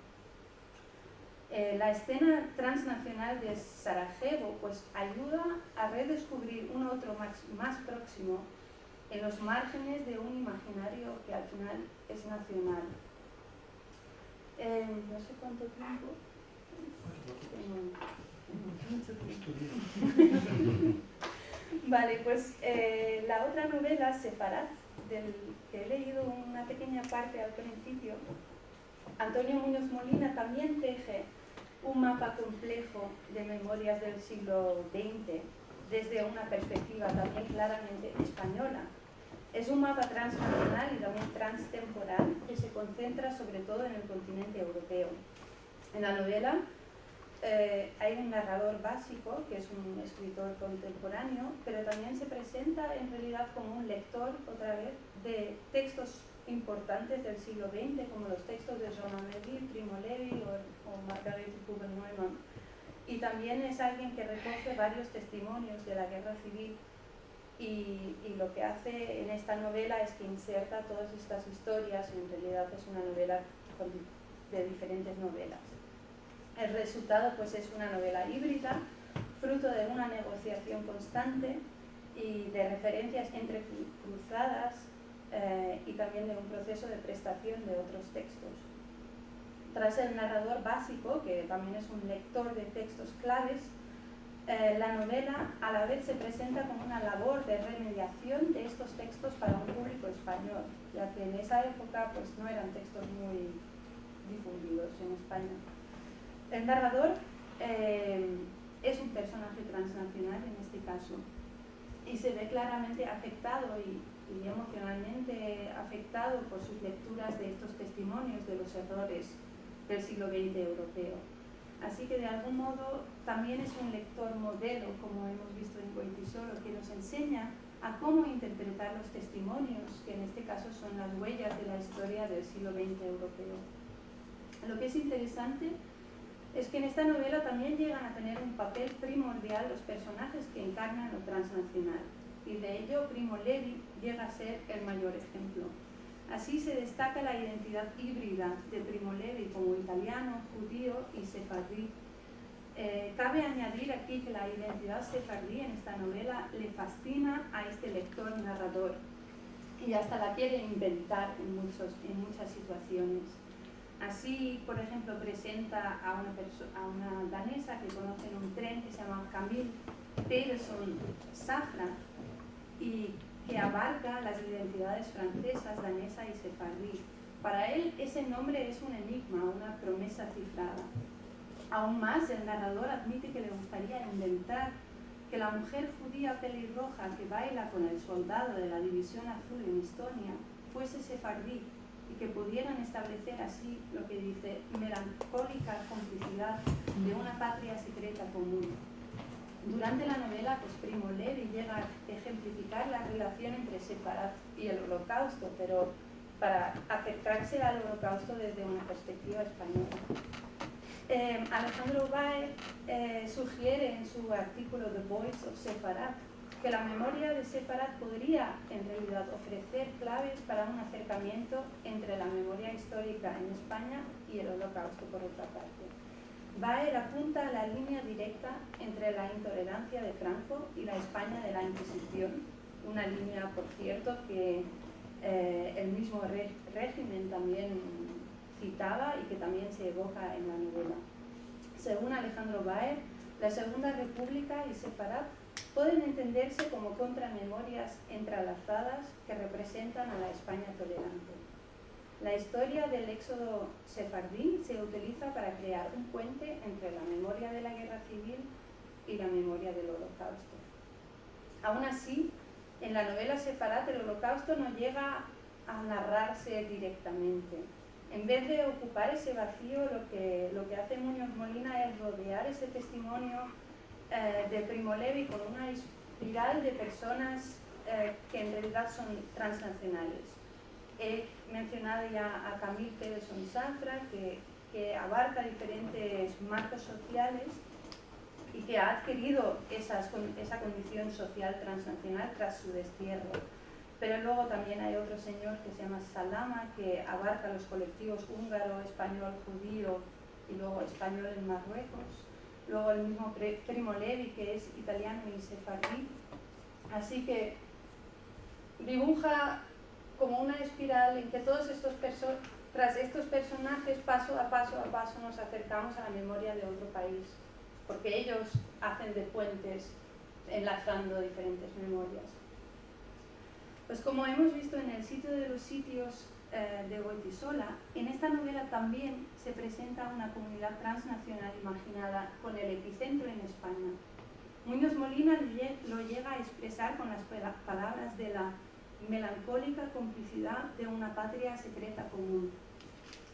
La escena transnacional de Sarajevo pues ayuda a redescubrir un otro más próximo en los márgenes de un imaginario que al final es nacional. No sé cuánto tiempo. Mucho tiempo. Vale, pues la otra novela, Sefarad, del que he leído una pequeña parte al principio, Antonio Muñoz Molina también teje un mapa complejo de memorias del siglo XX desde una perspectiva también claramente española. Es un mapa transnacional y también transtemporal que se concentra sobre todo en el continente europeo. En la novela hay un narrador básico, que es un escritor contemporáneo, pero también se presenta en realidad como un lector, otra vez, de textos importantes del siglo XX, como los textos de Jean Améry, Primo Levi o Margaret Huber-Neumann. y también es alguien que recoge varios testimonios de la guerra civil y lo que hace en esta novela es que inserta todas estas historias, en realidad es una novela de diferentes novelas. El resultado pues es una novela híbrida, fruto de una negociación constante y de referencias entrecruzadas y también de un proceso de prestación de otros textos. Tras el narrador básico, que también es un lector de textos claves, la novela a la vez se presenta como una labor de remediación de estos textos para un público español, ya que en esa época pues, no eran textos muy difundidos en España. El narrador es un personaje transnacional en este caso y se ve claramente afectado y emocionalmente afectado por sus lecturas de estos testimonios de los errores del siglo XX europeo. Así que de algún modo también es un lector modelo, como hemos visto en Goytisolo, que nos enseña a cómo interpretar los testimonios, que en este caso son las huellas de la historia del siglo XX europeo. Lo que es interesante es que en esta novela también llegan a tener un papel primordial los personajes que encarnan lo transnacional, y de ello Primo Levi llega a ser el mayor ejemplo. Así se destaca la identidad híbrida de Primo Levi como italiano, judío y sefardí. Cabe añadir aquí que la identidad sefardí en esta novela le fascina a este lector narrador y hasta la quiere inventar en muchas situaciones. Así, por ejemplo, presenta a una danesa que conoce en un tren que se llama Camille Pedersen Safra y que abarca las identidades francesas, danesa y sefardí. Para él ese nombre es un enigma, una promesa cifrada. Aún más, el narrador admite que le gustaría inventar que la mujer judía pelirroja que baila con el soldado de la División Azul en Estonia fuese sefardí y que pudieran establecer así lo que dice melancólica complicidad de una patria secreta común. Durante la novela, pues Primo Levi llega a ejemplificar la relación entre Separat y el Holocausto, pero para acercarse al Holocausto desde una perspectiva española. Alejandro Baer sugiere en su artículo The Voice of Separat que la memoria de Separat podría en realidad ofrecer claves para un acercamiento entre la memoria histórica en España y el Holocausto por otra parte. Baer apunta a la línea directa entre la intolerancia de Franco y la España de la Inquisición, una línea, por cierto, que el mismo régimen también citaba y que también se evoca en la novela. Según Alejandro Baer, la Segunda República y Separat pueden entenderse como contramemorias entrelazadas que representan a la España tolerante. La historia del éxodo sefardí se utiliza para crear un puente entre la memoria de la guerra civil y la memoria del Holocausto. Aún así, en la novela Separat el Holocausto no llega a narrarse directamente. En vez de ocupar ese vacío, lo que hace Muñoz Molina es rodear ese testimonio de Primo Levi con una espiral de personas que en realidad son transnacionales. He mencionado ya a Camille Pedersen Safra, que abarca diferentes marcos sociales y que ha adquirido esa condición social transnacional tras su destierro. Pero luego también hay otro señor que se llama Salama, que abarca los colectivos húngaro, español, judío y luego español en Marruecos. Luego el mismo Primo Levi, que es italiano y sefardí. Así que dibuja como una espiral en que tras estos personajes, paso a paso, nos acercamos a la memoria de otro país, porque ellos hacen de puentes enlazando diferentes memorias. Pues como hemos visto en el sitio de los sitios de Goytisola, en esta novela también se presenta una comunidad transnacional imaginada con el epicentro en España. Muñoz Molina lo llega a expresar con las palabras de la melancólica complicidad de una patria secreta común.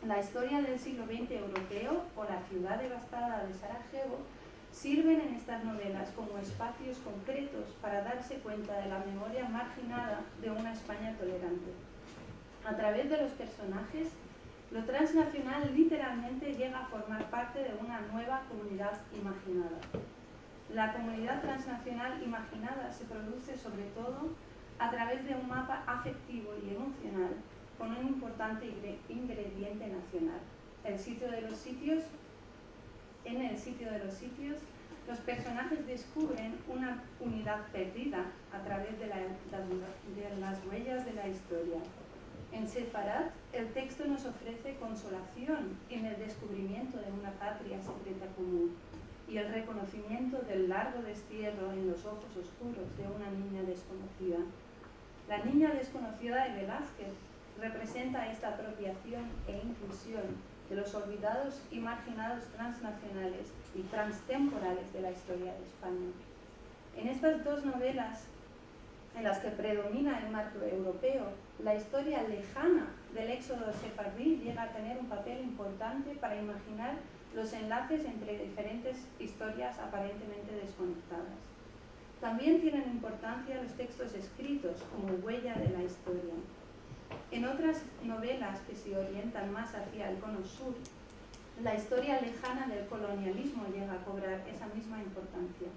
La historia del siglo XX europeo o la ciudad devastada de Sarajevo sirven en estas novelas como espacios concretos para darse cuenta de la memoria marginada de una España tolerante. A través de los personajes Lo transnacional literalmente llega a formar parte de una nueva comunidad imaginada. La comunidad transnacional imaginada se produce sobre todo a través de un mapa afectivo y emocional con un importante ingrediente nacional. En el sitio de los sitios, los personajes descubren una unidad perdida a través de las huellas de la historia. En Sefarat, el texto nos ofrece consolación en el descubrimiento de una patria secreta común y el reconocimiento del largo destierro en los ojos oscuros de una niña desconocida. La niña desconocida de Velázquez representa esta apropiación e inclusión de los olvidados y marginados transnacionales y transtemporales de la historia de España. En estas dos novelas, en las que predomina el marco europeo, la historia lejana del éxodo sefardí llega a tener un papel importante para imaginar los enlaces entre diferentes historias aparentemente desconectadas. También tienen importancia los textos escritos como huella de la historia. En otras novelas que se orientan más hacia el cono sur, la historia lejana del colonialismo llega a cobrar esa misma importancia.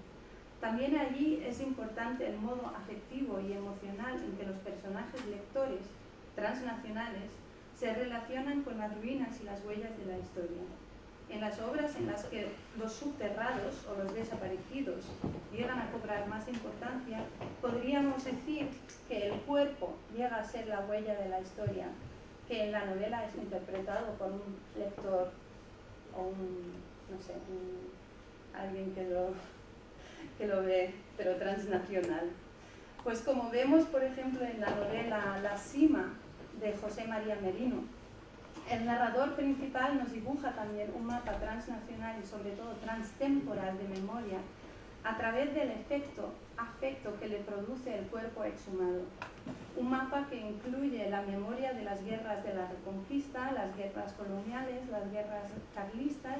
También allí es importante el modo afectivo y emocional en que los personajes lectores transnacionales se relacionan con las ruinas y las huellas de la historia. En las obras en las que los subterrados o los desaparecidos llegan a cobrar más importancia, podríamos decir que el cuerpo llega a ser la huella de la historia, que en la novela es interpretado por un lector o alguien que lo ve, pero transnacional. Pues como vemos, por ejemplo, en la novela La Sima, de José María Merino, el narrador principal nos dibuja también un mapa transnacional y sobre todo transtemporal de memoria a través del afecto que le produce el cuerpo exhumado. Un mapa que incluye la memoria de las guerras de la Reconquista, las guerras coloniales, las guerras carlistas,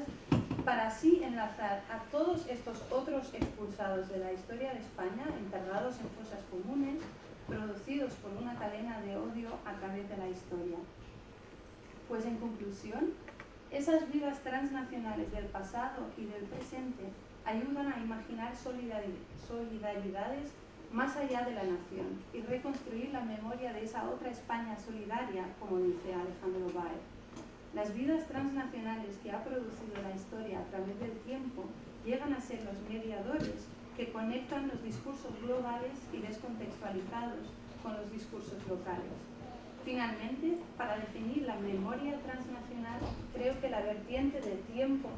para así enlazar a todos estos otros expulsados de la historia de España, enterrados en fosas comunes, producidos por una cadena de odio a través de la historia. Pues en conclusión, esas vidas transnacionales del pasado y del presente ayudan a imaginar solidaridades más allá de la nación y reconstruir la memoria de esa otra España solidaria, como dice Alejandro Baer. Las vidas transnacionales que ha producido la historia a través del tiempo llegan a ser los mediadores que conectan los discursos globales y descontextualizados con los discursos locales. Finalmente, para definir la memoria transnacional, creo que la vertiente de tiempo,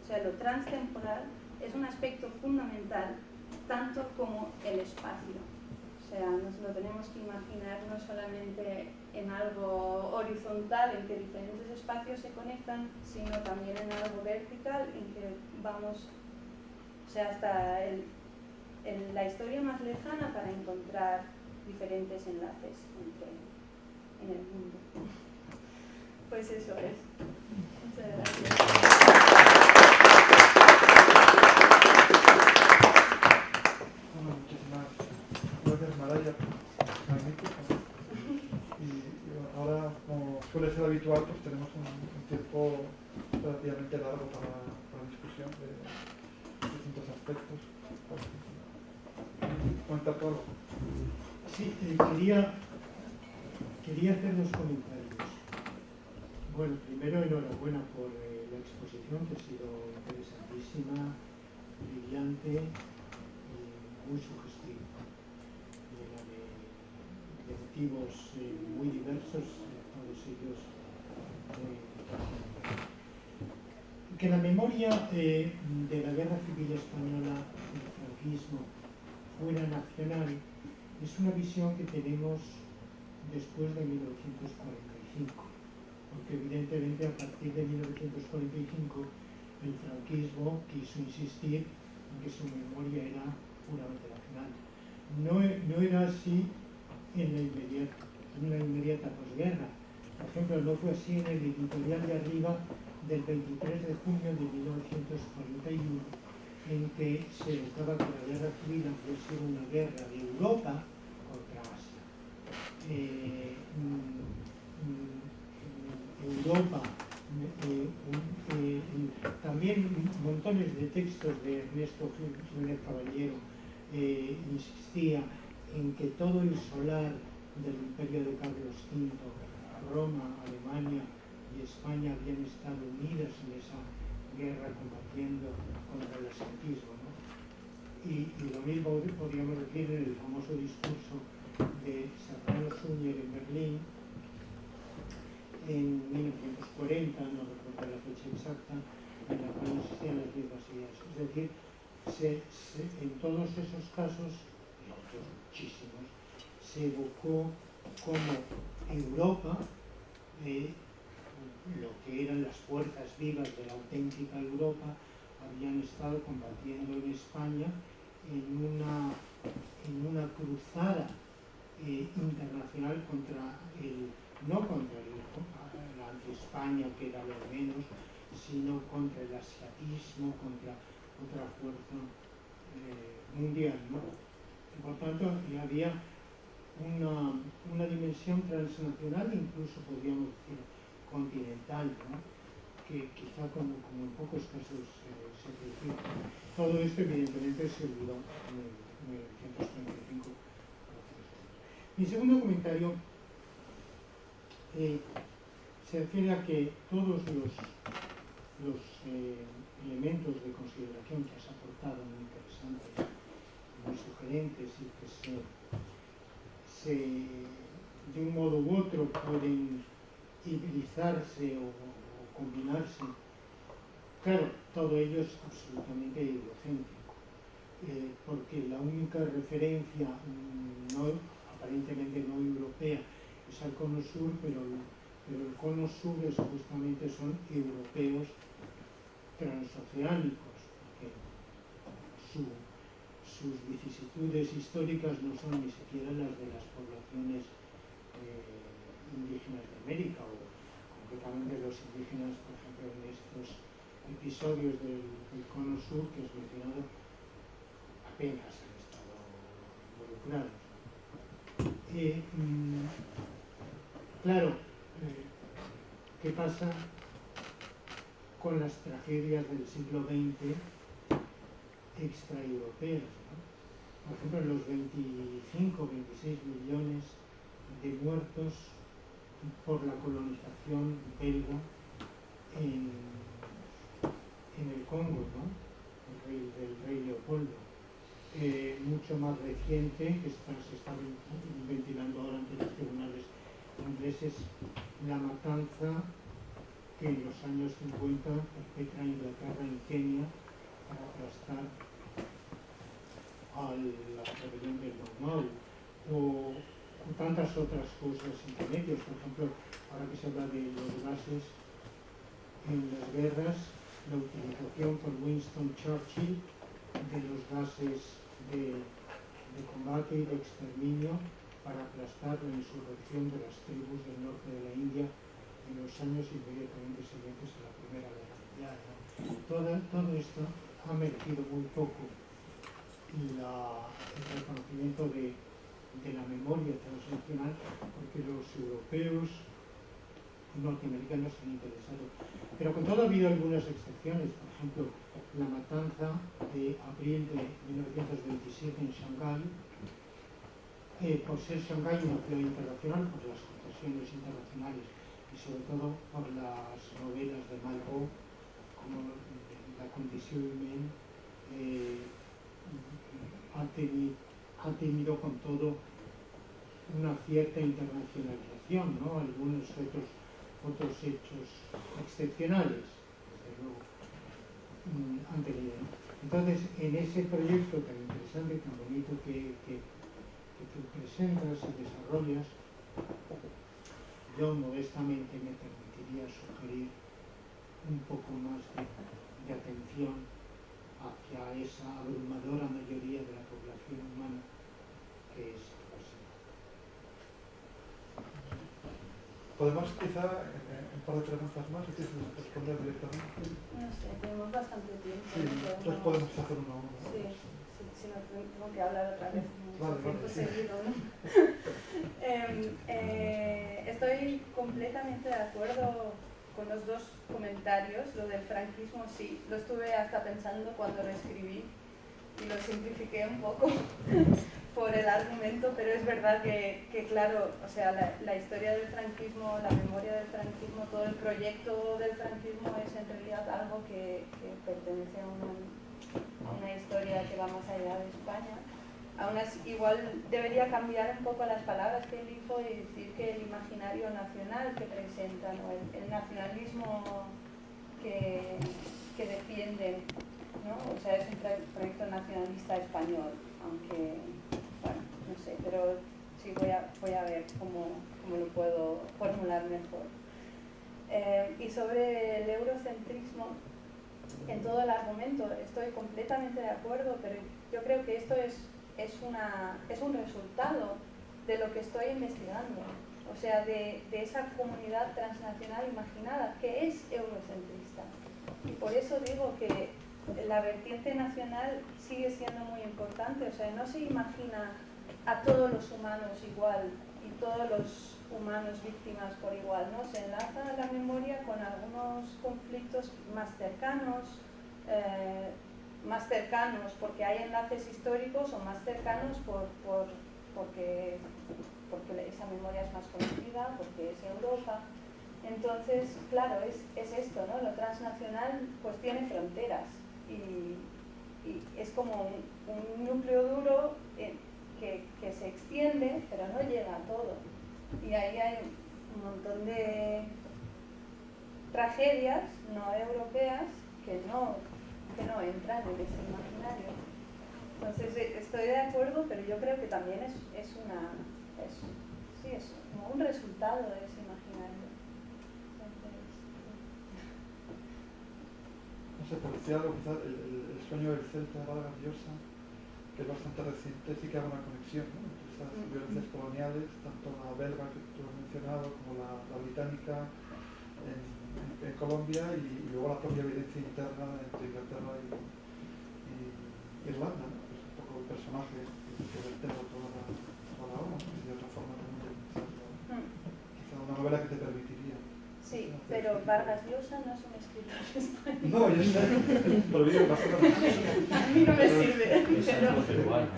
o sea, lo transtemporal, es un aspecto fundamental, tanto como el espacio. O sea, nos lo tenemos que imaginar no solamente en algo horizontal, en que diferentes espacios se conectan, sino también en algo vertical, en que vamos, o sea, hasta la historia más lejana para encontrar diferentes enlaces en el mundo. Pues eso es. Muchas gracias. Muchísimas gracias, Maraya. Magnífico. Y ahora, como suele ser habitual, pues tenemos un tiempo relativamente largo para la discusión de distintos aspectos. ¿Comentar todo? Sí, quería hacer dos comentarios. Bueno, primero enhorabuena por la exposición, que ha sido interesantísima, brillante y muy sugestiva. Llena de motivos muy diversos, todos ellos muy interesantes. Que la memoria de la Guerra Civil Española, del franquismo, fuera nacional, es una visión que tenemos después de 1945, porque evidentemente a partir de 1945 el franquismo quiso insistir en que su memoria era puramente nacional. No era así en la inmediata posguerra. Por ejemplo, no fue así en el editorial de Arriba del 23 de junio de 1941, en que se evocaba que la guerra civil había sido una guerra de Europa contra Asia. Europa, también montones de textos de Ernesto Jiménez Caballero, insistía en que todo el solar del imperio de Carlos V, Roma, Alemania y España habían estado unidas en esa guerra combatiendo contra el ascetismo, ¿no? Y lo mismo podríamos decir en el famoso discurso de Serrano Suñer en Berlín en 1940, no recuerdo la fecha exacta, en la cual existían las mismas ideas. Es decir, en todos esos casos, y otros muchísimos, se evocó como Europa, lo que eran las fuerzas vivas de la auténtica Europa, habían estado combatiendo en España en una cruzada internacional no contra la anti-España, que era lo menos, sino contra el asiatismo, contra otra fuerza mundial, ¿no? Y por tanto, había una dimensión transnacional, incluso podríamos decir continental, ¿no? Que quizá como en pocos casos se produjo. Todo esto evidentemente se olvidó en 1935. Mi segundo comentario se refiere a que todos los elementos de consideración que has aportado, muy interesantes, muy sugerentes y que de un modo u otro pueden hibridizarse o combinarse. Claro, todo ello es absolutamente eurocéntrico, porque la única referencia aparentemente no europea es al cono sur, pero el cono sur supuestamente son europeos transoceánicos, porque sus vicisitudes históricas no son ni siquiera las de las poblaciones indígenas de América, o concretamente los indígenas, por ejemplo, en estos episodios del cono sur que has mencionado, apenas han estado involucrados. Claro, ¿qué pasa con las tragedias del siglo XX extraeuropeas, ¿no? Por ejemplo, los 25, 26 millones de muertos por la colonización belga en el Congo, ¿no? El rey Leopoldo. Mucho más reciente, que se está ventilando ahora ante los tribunales ingleses, la matanza que en los años 50 perpetra Inglaterra en Kenia para aplastar a la rebelión del Mau Mau, o tantas otras cosas intermedias. Por ejemplo, ahora que se habla de los gases en las guerras, la utilización por Winston Churchill de los gases de combate y de exterminio para aplastar la insurrección de las tribus del norte de la India en los años inmediatamente siguientes a la Primera Guerra Mundial, ¿no? Todo esto ha merecido muy poco el reconocimiento de la memoria transnacional, porque los europeos norteamericanos se han interesado. Pero con todo ha habido algunas excepciones. Por ejemplo, la matanza de abril de 1927 en Shanghái, por ser Shanghái una ciudad internacional, por las concesiones internacionales y sobre todo por las novelas de Malraux, como La Condición Humaine, ha tenido con todo una cierta internacionalización, ¿no? Algunos otros hechos excepcionales, desde luego, han tenido, ¿no? Entonces, en ese proyecto tan interesante, tan bonito que tú presentas y desarrollas, yo modestamente me permitiría sugerir un poco más de atención hacia esa abrumadora mayoría de la población humana que es Brasil. ¿Podemos quizá un par de preguntas más? ¿Quieres responder directamente? No sé, tenemos bastante tiempo. Sí, entonces podemos hacer uno a uno. Sí, si no tengo que hablar otra vez. Vale, Tiempo sí. seguido, ¿no? Estoy completamente de acuerdo con los dos comentarios. Lo del franquismo sí, lo estuve hasta pensando cuando lo escribí y lo simplifiqué un poco por el argumento, pero es verdad que claro, o sea, la historia del franquismo, la memoria del franquismo, todo el proyecto del franquismo es en realidad algo que pertenece a una historia que va más allá de España. Aún así, igual debería cambiar un poco las palabras que elijo y decir que el imaginario nacional que presentan, o el nacionalismo que defienden, ¿no? O sea, es un proyecto nacionalista español, aunque, bueno, no sé, pero sí voy a ver cómo lo puedo formular mejor. Y sobre el eurocentrismo, en todo el argumento estoy completamente de acuerdo, pero yo creo que esto es un resultado de lo que estoy investigando, o sea, de esa comunidad transnacional imaginada que es eurocentrista. Y por eso digo que la vertiente nacional sigue siendo muy importante, o sea, no se imagina a todos los humanos igual y todos los humanos víctimas por igual, ¿no? Se enlaza la memoria con algunos conflictos más cercanos porque hay enlaces históricos, o más cercanos porque esa memoria es más conocida, porque es Europa. Entonces, claro, es esto, ¿no? Lo transnacional pues tiene fronteras y es como un núcleo duro que se extiende, pero no llega a todo. Y ahí hay un montón de tragedias no europeas que no entran en ese imaginario. Entonces estoy de acuerdo, pero yo creo que también es como un resultado de ese imaginario. No sé, por decir algo, quizás el sueño del Celta de Vargas Llosa, que es bastante reciente, sí que hay una conexión, ¿no?, entre esas violencias coloniales, tanto la belga que tú has mencionado como la británica en Colombia, y luego la propia violencia interna entre Inglaterra y Irlanda, ¿no?, que es un poco el personaje que vertebra toda la obra, ¿no?, que sería otra forma también de pensarlo. Quizá una novela que te permitiría. Sí, pero Vargas Llosa no es un escritor español. No, yo sé, pero digo, bastante. A mí no me sirve. Es peruano.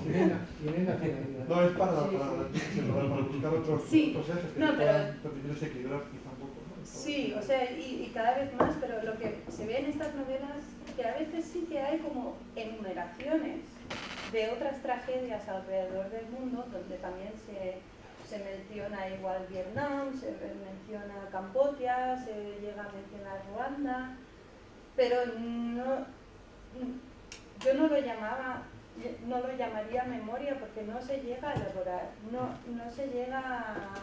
Tiene nacionalidad. No, es para buscar otros ejes que puedan permitir equilibrar quizá un poco, ¿no? Sí, o sea, y cada vez más, pero lo que se ve en estas novelas, que a veces sí que hay como enumeraciones de otras tragedias alrededor del mundo, donde también se menciona igual Vietnam, se menciona Camboya, se llega a mencionar Ruanda, pero yo no lo llamaría memoria porque no se llega a elaborar, no se llega a...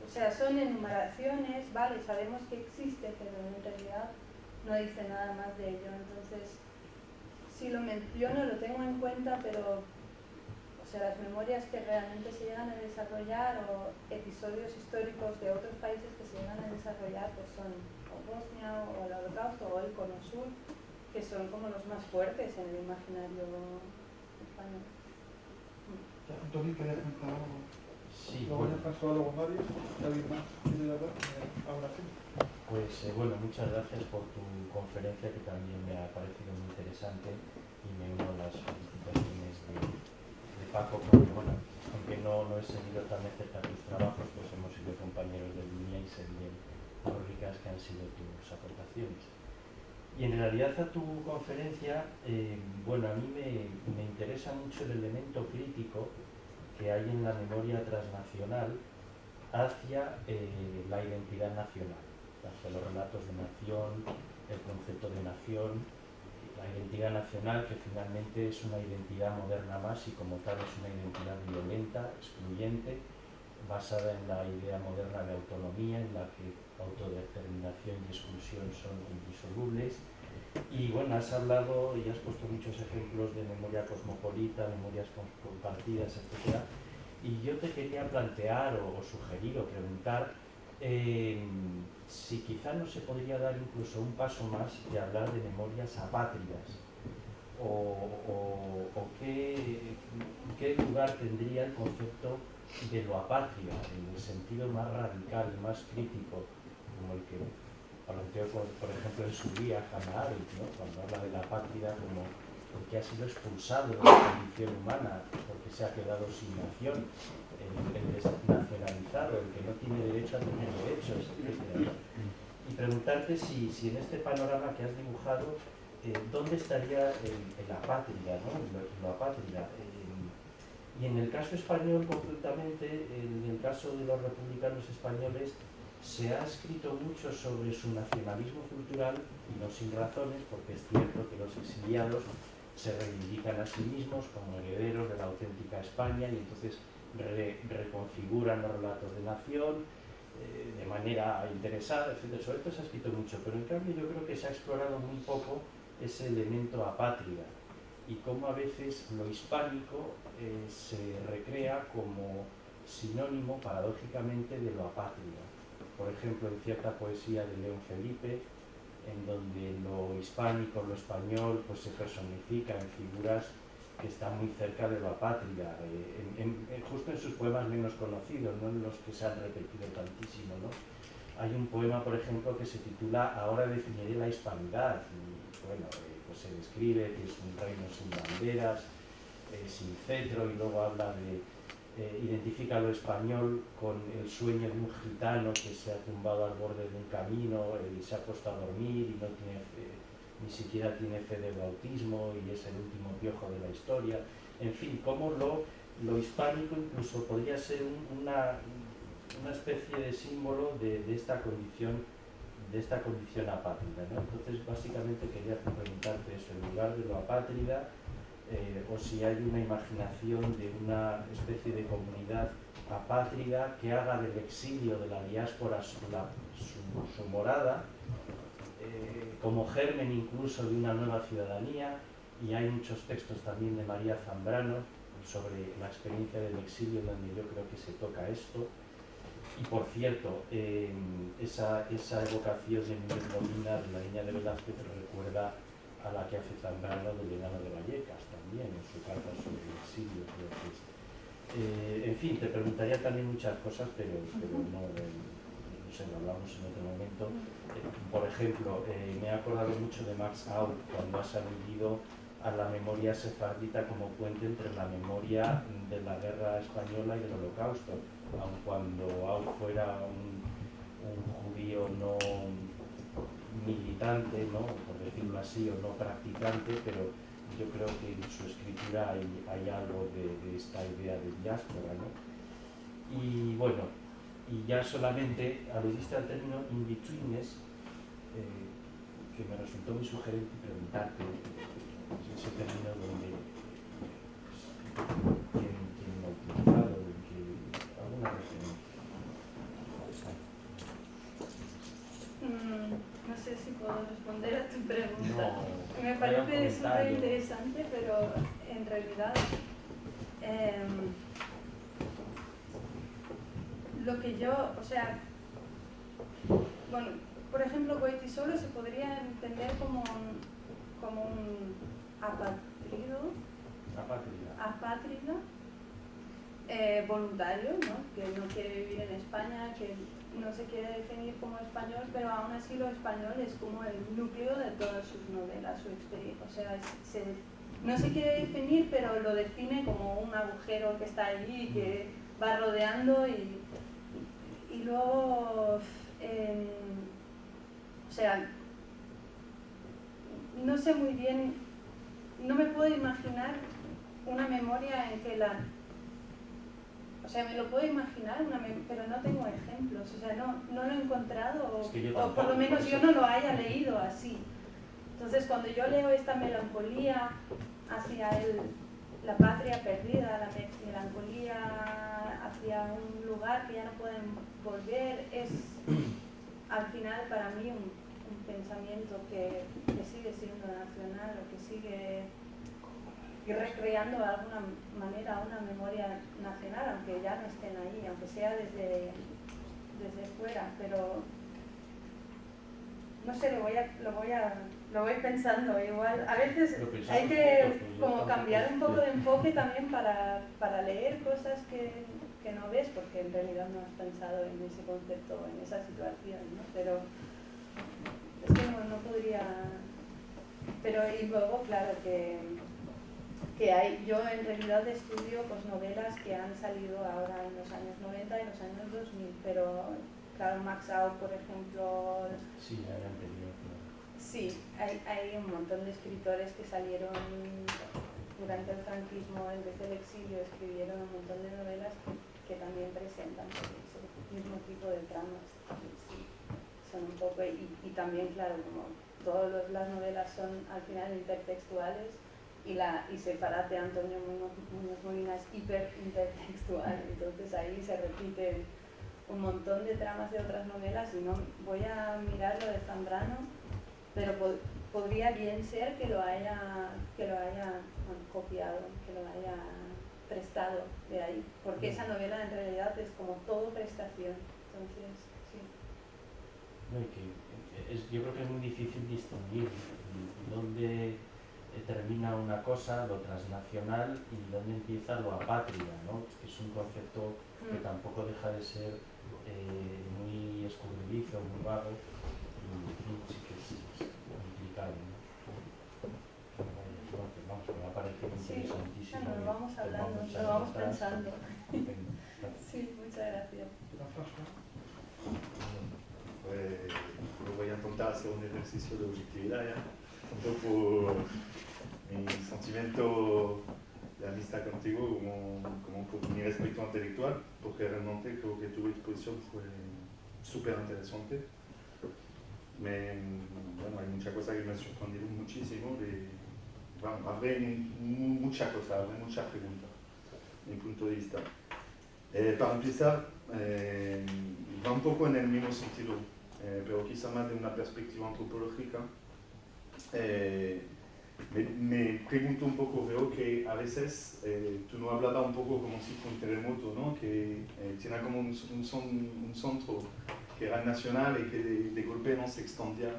O sea, son enumeraciones, vale, sabemos que existe, pero en realidad no dice nada más de ello. Entonces, si lo menciono, lo tengo en cuenta, pero, o sea, las memorias que realmente se llegan a desarrollar, o episodios históricos de otros países que se llegan a desarrollar, pues son o Bosnia, o el Holocausto, o el Cono Sur, que son como los más fuertes en el imaginario español. Antonio, ¿querías comentar algo? Sí, luego ya pasó a luego Mario, ¿alguien más quiere hablar? Ahora sí. Pues bueno, muchas gracias por tu conferencia, que también me ha parecido muy interesante, y me uno a las felicitaciones de Paco, porque bueno, aunque no he seguido tan de cerca tus trabajos, pues hemos sido compañeros de línea y sé bien lo ricas que han sido tus aportaciones. Y en realidad a tu conferencia, bueno, a mí me interesa mucho el elemento crítico que hay en la memoria transnacional hacia la identidad nacional, hacia los relatos de nación, el concepto de nación, la identidad nacional, que finalmente es una identidad moderna más, y como tal es una identidad violenta, excluyente, basada en la idea moderna de autonomía, en la que autodeterminación y exclusión son indisolubles. Y bueno, has hablado y has puesto muchos ejemplos de memoria cosmopolita, memorias compartidas, etc. Y yo te quería plantear o sugerir o preguntar si quizá no se podría dar incluso un paso más de hablar de memorias apátridas, o qué lugar tendría el concepto de lo apátria, en el sentido más radical y más crítico, como el que planteó, por ejemplo, en su día Hannah Arendt, ¿no? Cuando habla de la apátrida como el que ha sido expulsado de la condición humana porque se ha quedado sin nación, el desnacionalizado, el que no tiene derecho a tener derechos, etc. Y preguntarte si en este panorama que has dibujado, ¿dónde estaría el apátrida, ¿no? Lo apátrida? Y en el caso español, concretamente, en el caso de los republicanos españoles, se ha escrito mucho sobre su nacionalismo cultural, y no sin razones, porque es cierto que los exiliados se reivindican a sí mismos como herederos de la auténtica España y entonces reconfiguran los relatos de nación de manera interesada, etc. Sobre esto se ha escrito mucho, pero en cambio yo creo que se ha explorado muy poco ese elemento apátrida y cómo a veces lo hispánico se recrea como sinónimo, paradójicamente, de lo apátrida. Por ejemplo, en cierta poesía de León Felipe, en donde lo hispánico, lo español, pues se personifica en figuras que están muy cerca de lo apátrida, justo en sus poemas menos conocidos, no en los que se han repetido tantísimo, ¿no? Hay un poema, por ejemplo, que se titula Ahora definiré la hispanidad, y bueno, pues se describe que es un reino sin banderas, sin cetro, y luego habla de identifica lo español con el sueño de un gitano que se ha tumbado al borde de un camino y se ha puesto a dormir y no tiene ni siquiera tiene fe de bautismo y es el último piojo de la historia. En fin, cómo lo hispánico incluso podría ser una especie de símbolo de esta condición apátrida, ¿no? Entonces, básicamente quería preguntarte eso, en lugar de lo apátrida, o si hay una imaginación de una especie de comunidad apátrida que haga del exilio de la diáspora su morada, como germen incluso de una nueva ciudadanía, y hay muchos textos también de María Zambrano sobre la experiencia del exilio, donde yo creo que se toca esto. Y por cierto, esa evocación de Miguel Molina, de la Niña de Velázquez, recuerda a la que hace Zambrano de Elena de Vallecas también, en su carta sobre el exilio, creo que es. En fin, te preguntaría también muchas cosas, pero no sé, lo hablamos en otro momento. Por ejemplo, me he acordado mucho de Max Aub cuando has aludido a la memoria sefardita como puente entre la memoria de la guerra española y del Holocausto, aun cuando Aub fuera un judío no militante, ¿no? Por decirlo así, o no practicante, pero yo creo que en su escritura hay algo de esta idea de diáspora, ¿no? Y bueno, y ya solamente aludiste al término in-betweenness, que me resultó muy sugerente preguntarte ese término donde quién lo ha utilizado, alguna referencia. No sé si puedo responder a tu pregunta. No, me parece súper interesante, pero en realidad lo que yo, o sea, bueno, por ejemplo, Goytisolo se podría entender como un apátrida voluntario, ¿no? Que no quiere vivir en España, que no se quiere definir como español, pero aún así lo español es como el núcleo de todas sus novelas, su experiencia. O sea, no se quiere definir, pero lo define como un agujero que está allí, que va rodeando y luego, o sea, no sé muy bien, no me puedo imaginar una memoria en que o sea, me lo puedo imaginar, pero no tengo ejemplos, o sea, no lo he encontrado, o por lo menos yo no lo haya leído así. Entonces, cuando yo leo esta melancolía hacia la patria perdida, la melancolía hacia un lugar que ya no pueden volver, es al final para mí un pensamiento que sigue siendo nacional o que sigue recreando de alguna manera una memoria nacional, aunque ya no estén ahí, aunque sea desde fuera, pero no sé, lo voy pensando igual. A veces hay que como cambiar un poco de enfoque también para leer cosas que que no ves porque en realidad no has pensado en ese concepto, en esa situación, ¿no? Pero es que no podría... Pero y luego, claro, que hay, yo en realidad estudio pues novelas que han salido ahora en los años 90 y los años 2000, pero claro, Max Out, por ejemplo... Sí, hay anterior, claro. Sí, hay un montón de escritores que salieron durante el franquismo, desde el exilio, escribieron un montón de novelas que también presentan ese mismo tipo de tramas. Sí, son un poco, y también, claro, como todas las novelas son al final intertextuales, y Separate Antonio Muñoz Molina es hiper intertextual, entonces ahí se repiten un montón de tramas de otras novelas, y no voy a mirar lo de Zambrano, pero podría bien ser que lo haya copiado, que lo haya prestado de ahí, porque esa novela en realidad es como todo prestación, entonces sí. No, yo creo que es muy difícil distinguir dónde termina una cosa, lo transnacional, y dónde empieza lo apátrida, ¿no? Que es un concepto que tampoco deja de ser muy escurridizo, muy vago, y en fin, sí que es complicado, ¿no? Entonces, vamos, me ha parecido interesantísimo. Sí, lo vamos hablando, lo vamos pensando. Sí, muchas gracias. Pues voy a intentar hacer un ejercicio de objetividad ya, tanto por mi sentimiento de amistad contigo como por mi respeto intelectual, porque realmente creo que tu exposición fue súper interesante. Bueno, hay muchas cosas que me sorprendieron muchísimo. Bueno, habré muchas cosas, habré muchas preguntas, mi punto de vista. Para empezar, va un poco en el mismo sentido, pero quizá más de una perspectiva antropológica. Me pregunto un poco, veo que a veces tú nos hablabas un poco como si fuera un terremoto, ¿no? Que tiene como un centro que era nacional y que de golpe no se extendía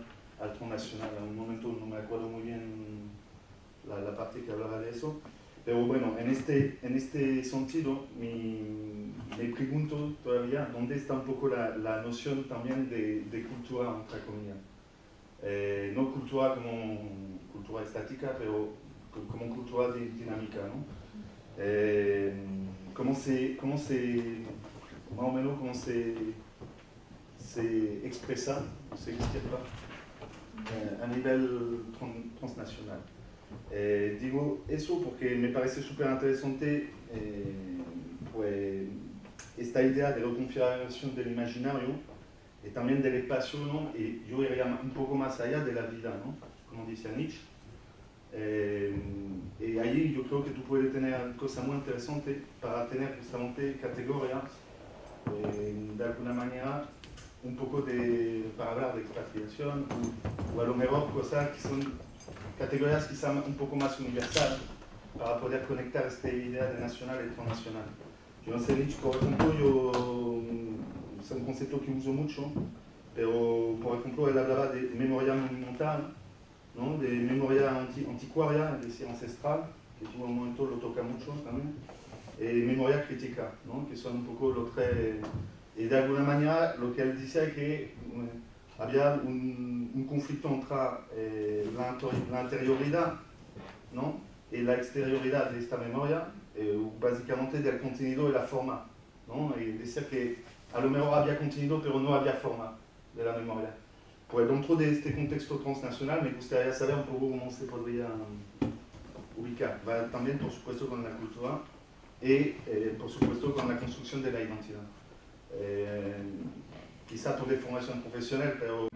al transnacional. A un momento no me acuerdo muy bien la parte que hablaba de eso. Pero bueno, en este sentido me pregunto todavía dónde está un poco la noción también de cultura, entre comillas. No cultura como cultura estática, pero como cultura dinámica, ¿no? Más o menos cómo se expresa, se extirpa a nivel transnacional. Digo eso porque me parece súper interesante pues, esta idea de reconfiguración del imaginario y también del espacio, ¿no? Y yo iría un poco más allá de la vida, ¿no? Como dice Nietzsche. Y ahí yo creo que tú puedes tener cosas muy interesantes para tener justamente categorías, de alguna manera, un poco para hablar de expatriación o a lo mejor cosas que son categorías quizá un poco más universales para poder conectar esta idea de nacional y transnacional. Yo no sé, Nietzsche, por ejemplo, es un concepto que uso mucho, pero por ejemplo él hablaba de memoria monumental, ¿no? De memoria anticuaria, es decir, ancestral, que en un momento lo toca mucho también, y memoria crítica, ¿no? Que son un poco los tres. Y de alguna manera lo que él dice es que había un conflicto entre la interioridad, ¿no? Y la exterioridad de esta memoria, básicamente del contenido y la forma, ¿no? Y decir que a lo mejor había contenido pero no había forma de la memoria. Pues dentro de este contexto transnacional me gustaría saber un poco cómo se podría ubicar. Va también, por supuesto, con la cultura y, por supuesto, con la construcción de la identidad. Quizá por de formación profesional, pero